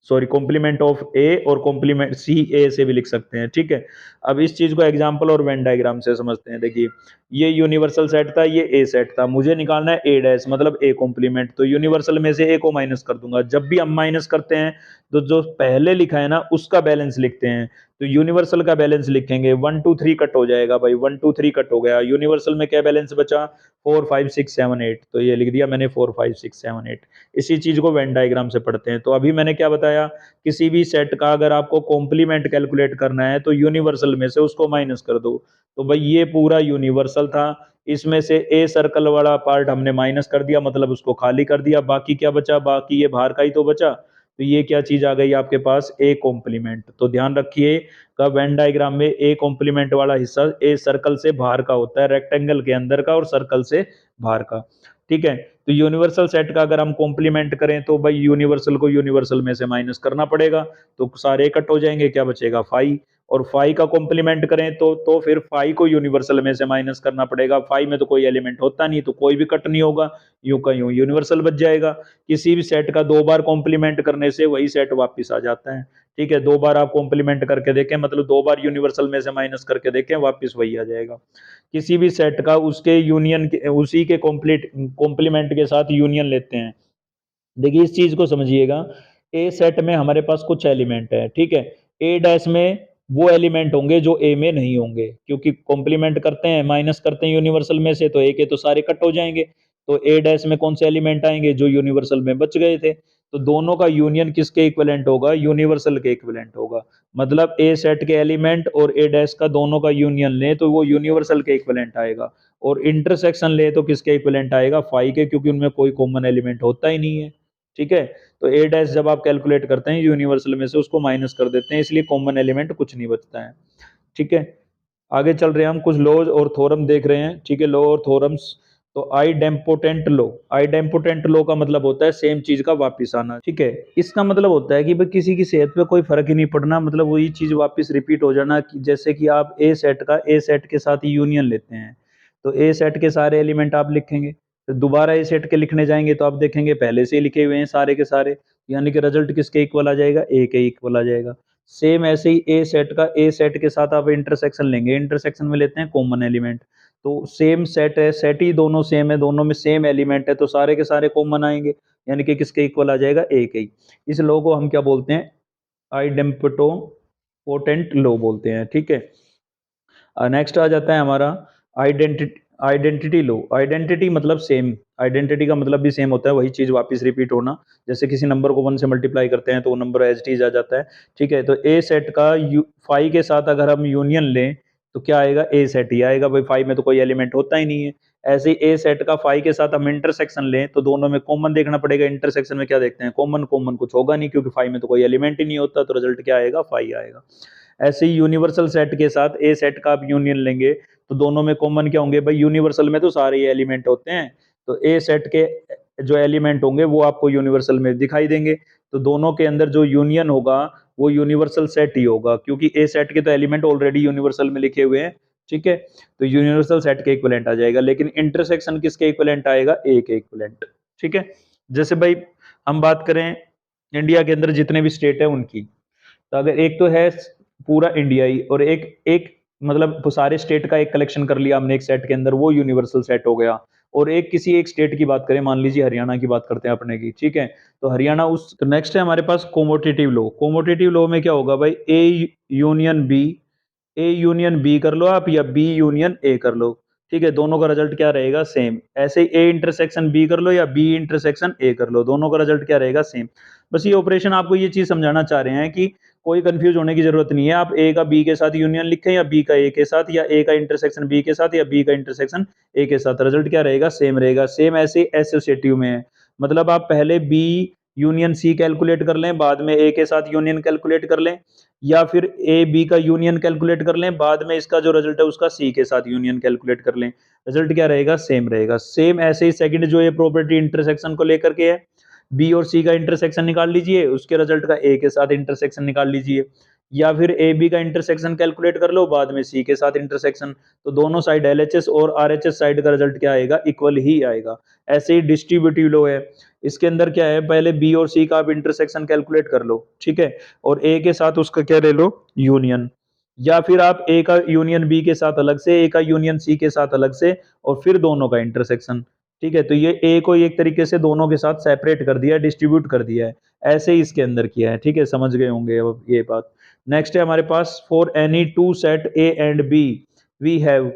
sorry complement of A, और कॉम्प्लीमेंट सी ए से भी लिख सकते हैं, ठीक है। अब इस चीज को एग्जांपल और वेन डायग्राम से समझते हैं। देखिए ये यूनिवर्सल सेट था, ये ए सेट था, मुझे निकालना है ए डैश, मतलब ए कॉम्प्लीमेंट, तो यूनिवर्सल में से ए को माइनस कर दूंगा। जब भी हम माइनस करते हैं तो जो पहले लिखा है ना उसका बैलेंस लिखते हैं, तो यूनिवर्सल का बैलेंस लिखेंगे, 1 2 3 कट हो जाएगा भाई, 1 2 3 कट हो गया, यूनिवर्सल में क्या बैलेंस बचा, 4 5 6 7 8, तो ये लिख दिया मैंने 4 5 6 7 8। इसी चीज को वेन डायग्राम से पढ़ते हैं। तो अभी मैंने क्या बताया, किसी भी सेट का अगर आपको कॉम्प्लीमेंट कैलकुलेट करना है तो यूनिवर्सल में से उसको माइनस कर दो। तो भाई ये पूरा यूनिवर्सल था, इसमें से ए सर्कल वाला पार्ट हमने माइनस कर दिया, मतलब उसको खाली कर दिया, बाकी क्या बचा, बाकी ये बाहर का ही तो बचा, तो ये क्या चीज आ गई आपके पास, ए कॉम्प्लीमेंट। तो ध्यान रखिए का वेन डायग्राम में ए कॉम्प्लीमेंट वाला हिस्सा ए सर्कल से बाहर का होता है, रेक्टेंगल के अंदर का और सर्कल से बाहर का, ठीक है। तो यूनिवर्सल सेट का अगर हम कॉम्प्लीमेंट करें तो भाई यूनिवर्सल को यूनिवर्सल में से माइनस करना पड़ेगा, तो सारे कट हो जाएंगे, क्या बचेगा 5, और फाई का कॉम्प्लीमेंट करें तो फिर फाई को यूनिवर्सल में से माइनस करना पड़ेगा। फाई में तो कोई एलिमेंट होता नहीं, तो कोई भी कट नहीं होगा, यूं का यूं यूनिवर्सल बच जाएगा। किसी भी सेट का दो बार कॉम्प्लीमेंट करने से वही सेट वापस आ जाता है। ठीक है, दो बार आप कॉम्प्लीमेंट करके देखें, मतलब दो बार यूनिवर्सल में से माइनस करके देखें, वापस वही आ जाएगा। किसी भी सेट का उसके यूनियन के उसी के कॉम्प्लीमेंट के साथ यूनियन लेते हैं। देखिए इस चीज को समझिएगा, ए सेट में हमारे पास कुछ एलिमेंट है, ठीक है, ए डैश में वो एलिमेंट होंगे जो ए में नहीं होंगे, क्योंकि कॉम्प्लीमेंट करते हैं, माइनस करते हैं यूनिवर्सल में से, तो ए के तो सारे कट हो जाएंगे। तो ए डैश में कौन से एलिमेंट आएंगे, जो यूनिवर्सल में बच गए थे। तो दोनों का यूनियन किसके इक्विवेलेंट होगा, यूनिवर्सल के इक्विवेलेंट होगा। मतलब ए सेट के एलिमेंट और ए डैश का दोनों का यूनियन ले तो वो यूनिवर्सल के इक्विवेलेंट आएगा, और इंटरसेक्शन ले तो किसके इक्विवेलेंट आएगा, फाई के, क्योंकि उनमें कोई कॉमन एलिमेंट होता ही नहीं है। ठीक है, तो ए डैश जब आप कैलकुलेट करते हैं यूनिवर्सल में से उसको माइनस कर देते हैं, इसलिए कॉमन एलिमेंट कुछ नहीं बचता है। ठीक है, आगे चल रहे हैं, हम कुछ लॉज और थ्योरम देख रहे हैं। ठीक है, लॉ और थ्योरम्स। तो आइडेम्पोटेंट लॉ, आइडेम्पोटेंट लॉ का मतलब होता है सेम चीज का वापिस आना। ठीक है, इसका मतलब होता है कि भाई किसी की सेहत पे कोई फर्क ही नहीं पड़ना, मतलब वही चीज वापस रिपीट हो जाना। कि जैसे कि आप ए सेट का ए सेट के साथ यूनियन लेते हैं, तो ए सेट के सारे एलिमेंट आप लिखेंगे, तो दोबारा ए सेट के लिखने जाएंगे तो आप देखेंगे पहले से ही लिखे हुए हैं सारे के सारे, यानी कि रिजल्ट किसके इक्वल आ जाएगा, ए के इक्वल आ जाएगा। सेम ऐसे ही ए सेट का ए सेट के साथ आप इंटरसेक्शन लेंगे, इंटरसेक्शन में लेते हैं कॉमन एलिमेंट, तो सेम सेट है, सेट ही दोनों सेम है, दोनों में सेम एलिमेंट है, तो सारे के सारे कॉमन आएंगे, यानी कि किसके इक्वल आ जाएगा, ए के ही। इस लॉ को हम क्या बोलते हैं, आइडेम्पोटेंट लॉ बोलते हैं। ठीक है, नेक्स्ट आ जाता है हमारा आइडेंटिटी, आइडेंटिटी लो। आइडेंटिटी मतलब सेम, आइडेंटिटी का मतलब भी सेम होता है, वही चीज वापस रिपीट होना। जैसे किसी नंबर को 1 से मल्टीप्लाई करते हैं तो वो नंबर एज इट इज आ जाता है। ठीक है, तो ए सेट का फाइव के साथ अगर हम यूनियन लें तो क्या आएगा, ए सेट ही आएगा, भाई फाइव में तो कोई एलिमेंट होता ही नहीं है। ऐसे ही ए सेट का फाइव के साथ हम इंटरसेक्शन लें तो दोनों में कॉमन देखना पड़ेगा, इंटरसेक्शन में क्या देखते हैं, कॉमन, कॉमन कुछ होगा नहीं, क्योंकि फाइव में तो कोई एलिमेंट ही नहीं होता, तो रिजल्ट क्या आएगा, फाइव आएगा। ऐसे ही यूनिवर्सल सेट के साथ ए सेट का आप यूनियन लेंगे तो दोनों में कॉमन क्या होंगे, भाई यूनिवर्सल में तो सारे एलिमेंट होते हैं, तो ए सेट के जो एलिमेंट होंगे वो आपको यूनिवर्सल में दिखाई देंगे, तो दोनों के अंदर जो यूनियन होगा वो यूनिवर्सल सेट ही होगा, क्योंकि ए सेट के तो एलिमेंट ऑलरेडी यूनिवर्सल में लिखे हुए हैं। ठीक है, तो यूनिवर्सल सेट के इक्विवेलेंट आ जाएगा, लेकिन इंटरसेक्शन किसके इक्विवेलेंट आएगा, ए के इक्विवेलेंट। ठीक है, जैसे भाई हम बात करें इंडिया के अंदर जितने भी स्टेट है उनकी, तो अगर एक तो है पूरा इंडिया ही, और एक एक मतलब तो सारे स्टेट का एक कलेक्शन कर लिया हमने एक सेट के अंदर, वो यूनिवर्सल सेट हो गया। और एक किसी एक स्टेट की बात करें, मान लीजिए हरियाणा की बात करते हैं अपने की, ठीक है, तो हरियाणा उस, तो नेक्स्ट है हमारे पास कोमोटेटिव लॉ। कोमोटेटिव लॉ में क्या होगा भाई, A union B, A union B कर लो आप, या बी यूनियन ए कर लो, ठीक है, दोनों का रिजल्ट क्या रहेगा, सेम। ऐसे ही ए इंटरसेक्शन बी कर लो या बी इंटरसेक्शन ए कर लो, दोनों का रिजल्ट क्या रहेगा, सेम। बस ये ऑपरेशन आपको ये चीज समझाना चाह रहे हैं कि कोई कंफ्यूज होने की जरूरत नहीं है, आप ए का बी के साथ यूनियन लिखें या बी का ए के साथ, या ए का इंटरसेक्शन बी के साथ या बी का इंटरसेक्शन ए के साथ, रिजल्ट क्या रहेगा, सेम रहेगा। सेम ऐसे एसोसिएटिव में है, मतलब आप पहले बी यूनियन सी कैलकुलेट कर लें, बाद में ए के साथ यूनियन कैलकुलेट कर लें, या फिर ए बी का यूनियन कैलकुलेट कर लें, बाद में इसका जो रिजल्ट है उसका सी के साथ यूनियन कैलकुलेट कर लें, रिजल्ट क्या रहेगा, सेम रहेगा। सेम ऐसे ही सेकंड जो ये प्रॉपर्टी इंटरसेक्शन को लेकर के है, बी और सी का इंटरसेक्शन निकाल लीजिए, उसके रिजल्ट का ए के साथ इंटरसेक्शन निकाल लीजिए, या फिर ए बी का इंटरसेक्शन कैलकुलेट कर लो, बाद में सी के साथ इंटरसेक्शन, तो दोनों साइड एलएचएस और आरएचएस साइड का रिजल्ट क्या आएगा, इक्वल ही आएगा। ऐसे ही डिस्ट्रीब्यूटिव लो है, इसके अंदर क्या है, पहले बी और सी का आप इंटरसेक्शन कैलकुलेट कर लो, ठीक है, और ए के साथ उसका क्या ले लो, यूनियन, या फिर आप ए का यूनियन बी के साथ अलग से, ए का यूनियन सी के साथ अलग से, और फिर दोनों का इंटरसेक्शन। ठीक है, तो ये ए को एक तरीके से दोनों के साथ सेपरेट कर दिया, डिस्ट्रीब्यूट कर दिया है, ऐसे ही इसके अंदर किया है। ठीक है, समझ गए होंगे अब ये बात। नेक्स्ट है हमारे पास, for any two set A and B we have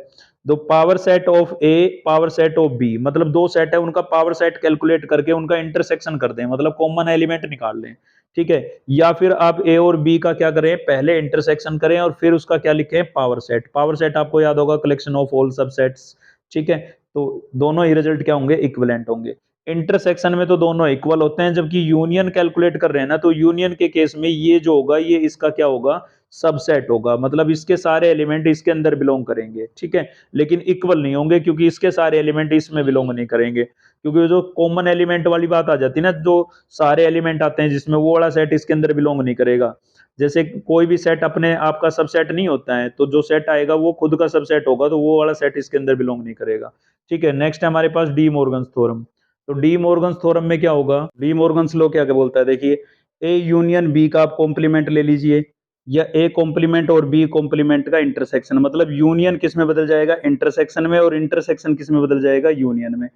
the power set of A power set of B, मतलब दो सेट है उनका पावर सेट कैलकुलेट करके उनका इंटरसेक्शन कर दें, मतलब कॉमन एलिमेंट निकाल लें। ठीक है, या फिर आप ए और बी का क्या करें, पहले इंटरसेक्शन करें और फिर उसका क्या लिखें, पावर सेट। पावर सेट आपको याद होगा कलेक्शन ऑफ ऑल सबसेट्स। ठीक है, तो दोनों ही रिजल्ट क्या होंगे, इक्विवेलेंट होंगे। इंटरसेक्शन में तो दोनों इक्वल होते हैं, जबकि यूनियन कैलकुलेट कर रहे हैं ना, तो यूनियन के केस में ये जो होगा ये इसका क्या होगा, सबसेट होगा, मतलब इसके सारे एलिमेंट इसके अंदर बिलोंग करेंगे, ठीक है। लेकिन इक्वल नहीं होंगे, क्योंकि इसके सारे एलिमेंट इसमें बिलोंग नहीं करेंगे, क्योंकि जो कॉमन एलिमेंट वाली बात आ जाती है ना, जो सारे एलिमेंट आते हैं जिसमें, वो वाला सेट इसके अंदर बिलोंग नहीं करेगा। जैसे कोई भी सेट अपने आप का सबसेट नहीं होता है, तो जो सेट आएगा वो खुद का सबसेट होगा, तो वो वाला सेट इसके अंदर बिलोंग नहीं करेगा, ठीक है। नेक्स्ट है हमारे पास डी मॉर्गन्स थ्योरम। तो डी मॉर्गन्स थ्योरम में क्या होगा, डी मॉर्गन्स लॉ क्या क्या बोलता है, देखिए, ए यूनियन बी का आप कॉम्प्लीमेंट ले लीजिए, या ए कॉम्प्लीमेंट और बी कॉम्प्लीमेंट का इंटरसेक्शन, मतलब यूनियन किस में बदल जाएगा, इंटरसेक्शन में, और इंटरसेक्शन किस में बदल जाएगा, यूनियन में,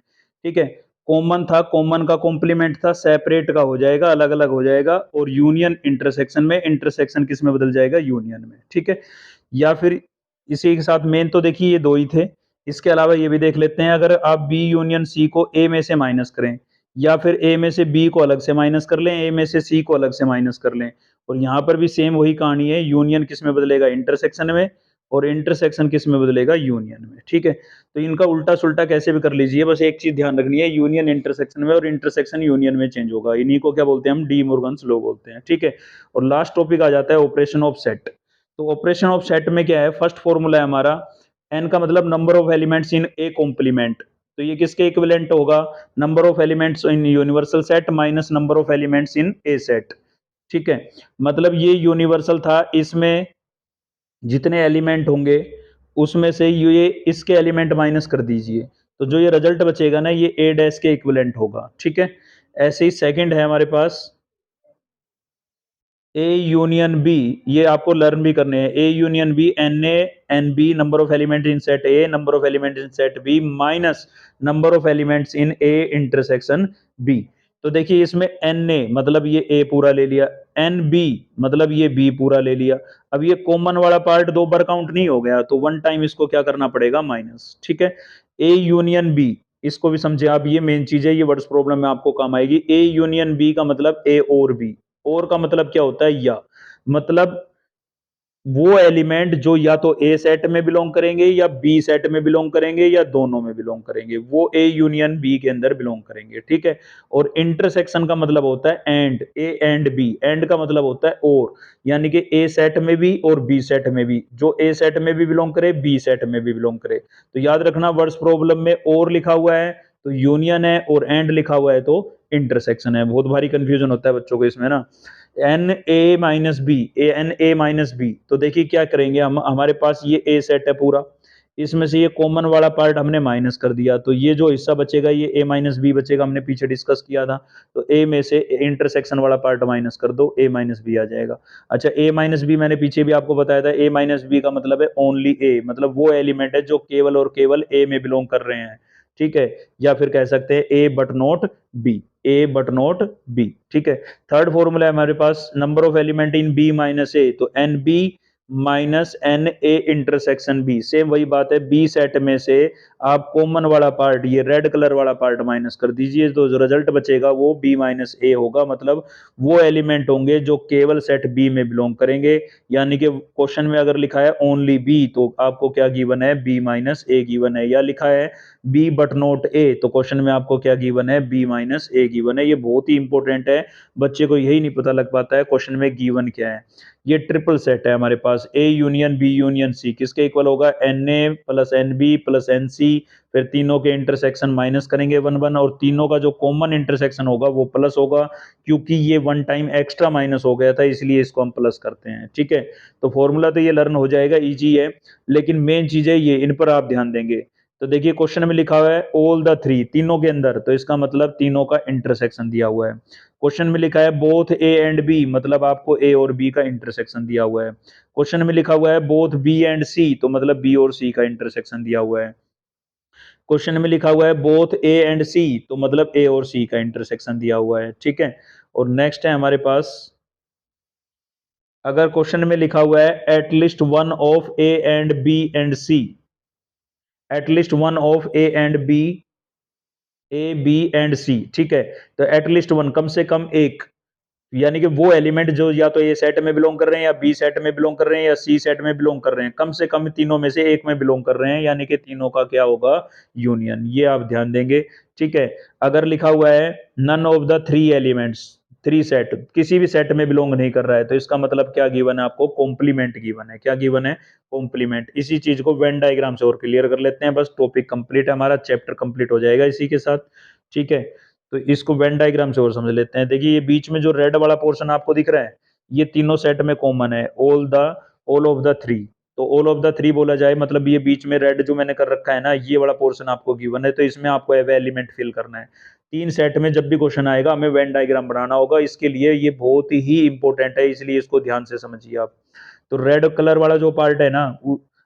ठीक है। कॉमन था, कॉमन का कॉम्प्लीमेंट था, सेपरेट का हो जाएगा, अलग अलग हो जाएगा, और यूनियन इंटरसेक्शन में, इंटरसेक्शन किस में बदल जाएगा, यूनियन में, ठीक है। या फिर इसी के साथ मेन तो देखिए ये दो ही थे, इसके अलावा ये भी देख लेते हैं, अगर आप बी यूनियन सी को ए में से माइनस करें, या फिर ए में से बी को अलग से माइनस कर लें, ए में से सी को अलग से माइनस कर लें, और यहाँ पर भी सेम वही कहानी है, यूनियन किस में बदलेगा, इंटरसेक्शन में, और इंटरसेक्शन किस में बदलेगा, यूनियन में, ठीक है। तो इनका उल्टा सुल्टा कैसे भी कर लीजिए, बस एक चीज ध्यान रखनी है, यूनियन इंटरसेक्शन में और इंटरसेक्शन यूनियन में चेंज होगा, इन्हीं को क्या बोलते हैं हम, डी मॉर्गन्स लॉ बोलते हैं, ठीक है। और लास्ट टॉपिक आ जाता है ऑपरेशन ऑफ सेट। तो ऑपरेशन ऑफ सेट में क्या है, फर्स्ट फॉर्मूला है हमारा, एन का मतलब number of elements in A complement, तो ये किसके इक्विवेलेंट होगा, number of elements in universal set minus number of elements in A set, ठीक है। मतलब ये यूनिवर्सल था, इसमें जितने एलिमेंट होंगे उसमें से ये इसके एलिमेंट माइनस कर दीजिए, तो जो ये रिजल्ट बचेगा ना, ये ए डैश के इक्विवेलेंट होगा, ठीक है। ऐसे ही सेकंड है हमारे पास ए यूनियन बी, ये आपको लर्न भी करने हैं, A union B, n A n B, number of element in set A, number of element in set B, minus number of elements in A intersection B. तो देखिए इसमें N A मतलब ये ए पूरा ले लिया, एन बी मतलब ये बी पूरा ले लिया, अब ये कॉमन वाला पार्ट दो बार काउंट नहीं हो गया, तो वन टाइम इसको क्या करना पड़ेगा, माइनस, ठीक है। ए यूनियन बी, इसको भी समझे आप, ये मेन चीज है, ये वर्ड्स प्रॉब्लम में आपको काम आएगी। ए यूनियन बी का मतलब ए और बी, और का मतलब क्या होता है, या मतलब वो एलिमेंट जो या तो ए सेट में बिलोंग करेंगे, या बी सेट में बिलोंग करेंगे, या दोनों में बिलोंग करेंगे, वो ए यूनियन बी के अंदर बिलोंग करेंगे, ठीक है। और इंटरसेक्शन का मतलब होता है and, A and B, and का मतलब होता है और, यानी कि ए सेट में भी और बी सेट में भी, जो ए सेट में भी बिलोंग करे, बी सेट में भी बिलोंग करे। तो याद रखना, वर्ड्स प्रॉब्लम में और लिखा हुआ है तो यूनियन है, और एंड लिखा हुआ है तो इंटरसेक्शन है, बहुत भारी कंफ्यूजन होता है बच्चों को इसमें ना। N A minus B, A n A minus B, तो देखिए क्या करेंगे हम, हमारे पास ये ए सेट है पूरा, इसमें से ये कॉमन वाला पार्ट हमने माइनस कर दिया, तो ये जो हिस्सा बचेगा ये ए माइनस बी बचेगा, हमने पीछे डिस्कस किया था। तो ए में से इंटरसेक्शन वाला पार्ट माइनस कर दो, ए माइनस बी आ जाएगा। अच्छा, ए माइनस बी मैंने पीछे भी आपको बताया था, ए माइनस बी का मतलब है ओनली ए, मतलब वो एलिमेंट है जो केवल और केवल ए में बिलोंग कर रहे हैं, ठीक है। या फिर कह सकते हैं A but not B, A but not B, ठीक है। थर्ड फॉर्मूला है हमारे पास, number of element in B minus A, तो n B minus n A intersection B, same वही बात है, बी सेट में से आप कॉमन वाला पार्ट, ये रेड कलर वाला पार्ट माइनस कर दीजिए, तो जो रिजल्ट बचेगा वो बी माइनस ए होगा, मतलब वो एलिमेंट होंगे जो केवल सेट बी में बिलोंग करेंगे। यानी कि क्वेश्चन में अगर लिखा है ओनली बी, तो आपको क्या गिवन है, बी माइनस ए गिवन है, या लिखा है बी बट नॉट ए, तो क्वेश्चन में आपको क्या गिवन है, बी माइनस ए गिवन है। ये बहुत ही इंपॉर्टेंट है, बच्चे को यही नहीं पता लग पाता है क्वेश्चन में गिवन क्या है। ये ट्रिपल सेट है हमारे पास, A union B union C किसके इक्वल होगा, n A plus n B plus n C, फिर तीनों के इंटरसेक्शन माइनस करेंगे वन वन, और तीनों का जो कॉमन इंटरसेक्शन होगा वो प्लस होगा, क्योंकि ये वन टाइम एक्स्ट्रा माइनस हो गया था, इसलिए इसको हम प्लस करते हैं, ठीक है। तो फॉर्मूला तो ये लर्न हो जाएगा, इजी है, लेकिन मेन चीज है ये, इन पर आप ध्यान देंगे। तो देखिए क्वेश्चन में लिखा हुआ है ऑल द थ्री, तीनों के अंदर, तो इसका मतलब तीनों का इंटरसेक्शन दिया हुआ है। क्वेश्चन में लिखा है बोथ ए एंड बी, मतलब आपको ए और बी का इंटरसेक्शन दिया हुआ है। क्वेश्चन में लिखा हुआ है बोथ बी एंड सी, तो मतलब बी और सी का इंटरसेक्शन दिया हुआ है। क्वेश्चन में लिखा हुआ है बोथ ए एंड सी, तो मतलब ए और सी का इंटरसेक्शन दिया हुआ है, ठीक है। और नेक्स्ट है हमारे पास, अगर क्वेश्चन में लिखा हुआ है at least one of A and B and C, at least one of A and B, A B and C, ठीक है। तो एटलीस्ट वन, कम से कम एक, यानी कि वो एलिमेंट जो या तो ए सेट में बिलोंग कर रहे हैं या बी सेट में बिलोंग कर रहे हैं या सी सेट में बिलोंग कर रहे हैं, कम से कम तीनों में से एक में बिलोंग कर रहे हैं, यानी कि तीनों का क्या होगा, यूनियन। ये आप ध्यान देंगे। ठीक है। अगर लिखा हुआ है none of the three elements, three set किसी भी सेट में बिलोंग नहीं कर रहा है, तो इसका मतलब क्या गिवन है आपको, कॉम्प्लीमेंट गिवन है। क्या गिवन है, कॉम्प्लीमेंट। इसी चीज को वेन डायग्राम से और क्लियर कर लेते हैं, बस टॉपिक कंप्लीट है, हमारा चैप्टर कंप्लीट हो जाएगा इसी के साथ। ठीक है। तो इसको वेन डायग्राम से और समझ लेते हैं। देखिए ये बीच में जो रेड वाला पोर्शन आपको दिख रहा है, ये तीनों सेट में कॉमन है, ऑल ऑफ द थ्री। तो ऑल ऑफ द थ्री बोला जाए मतलब ये बीच में रेड जो मैंने कर रखा है ना, ये वाला पोर्शन आपको गिवन है, तो इसमें आपको एलिमेंट फिल करना है। तीन सेट में जब भी क्वेश्चन आएगा हमें वेन डायग्राम बनाना होगा, इसके लिए ये बहुत ही इंपॉर्टेंट है, इसलिए इसको ध्यान से समझिए आप। तो रेड कलर वाला जो पार्ट है ना,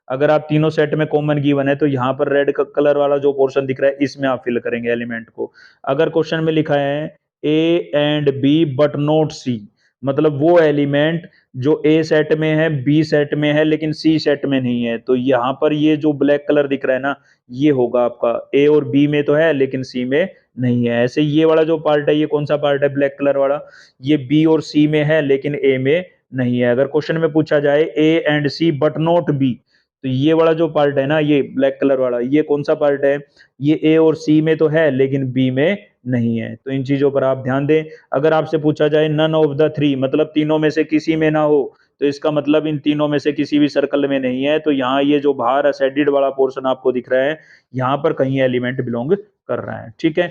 अगर आप तीनों सेट में कॉमन गिवन है, तो यहाँ पर रेड कलर वाला जो पोर्शन दिख रहा है, इसमें आप फिल करेंगे एलिमेंट को। अगर क्वेश्चन में लिखा है A and B but not C, मतलब वो एलिमेंट जो ए सेट में है, बी सेट में है, लेकिन सी सेट में नहीं है, तो यहाँ पर ये जो ब्लैक कलर दिख रहा है ना, ये होगा आपका ए और बी में तो है लेकिन सी में नहीं है। ऐसे ये वाला जो पार्ट है, ये कौन सा पार्ट है, ब्लैक कलर वाला, ये बी और सी में है लेकिन ए में नहीं है। अगर क्वेश्चन में पूछा जाए A and C but not B, तो ये वाला जो पार्ट है ना, ये ब्लैक कलर वाला, ये कौन सा पार्ट है, ये ए और सी में तो है लेकिन बी में नहीं है। तो इन चीजों पर आप ध्यान दें। अगर आपसे पूछा जाए नन ऑफ द थ्री, मतलब तीनों में से किसी में ना हो, तो इसका मतलब इन तीनों में से किसी भी सर्कल में नहीं है। तो यहाँ ये जो बाहर शेडिड वाला पोर्शन आपको दिख रहा है, यहाँ पर कहीं एलिमेंट बिलोंग कर रहा है। ठीक है।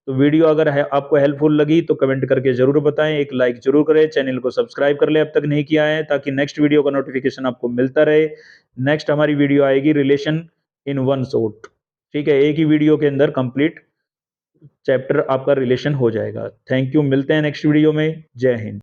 तो वीडियो अगर है आपको हेल्पफुल लगी तो कमेंट करके जरूर बताएं, एक लाइक जरूर करें, चैनल को सब्सक्राइब कर ले अब तक नहीं किया है, ताकि नेक्स्ट वीडियो का नोटिफिकेशन आपको मिलता रहे। नेक्स्ट हमारी वीडियो आएगी रिलेशन इन वन शॉट। ठीक है, एक ही वीडियो के अंदर कंप्लीट चैप्टर आपका रिलेशन हो जाएगा। थैंक यू, मिलते हैं नेक्स्ट वीडियो में। जय हिंद।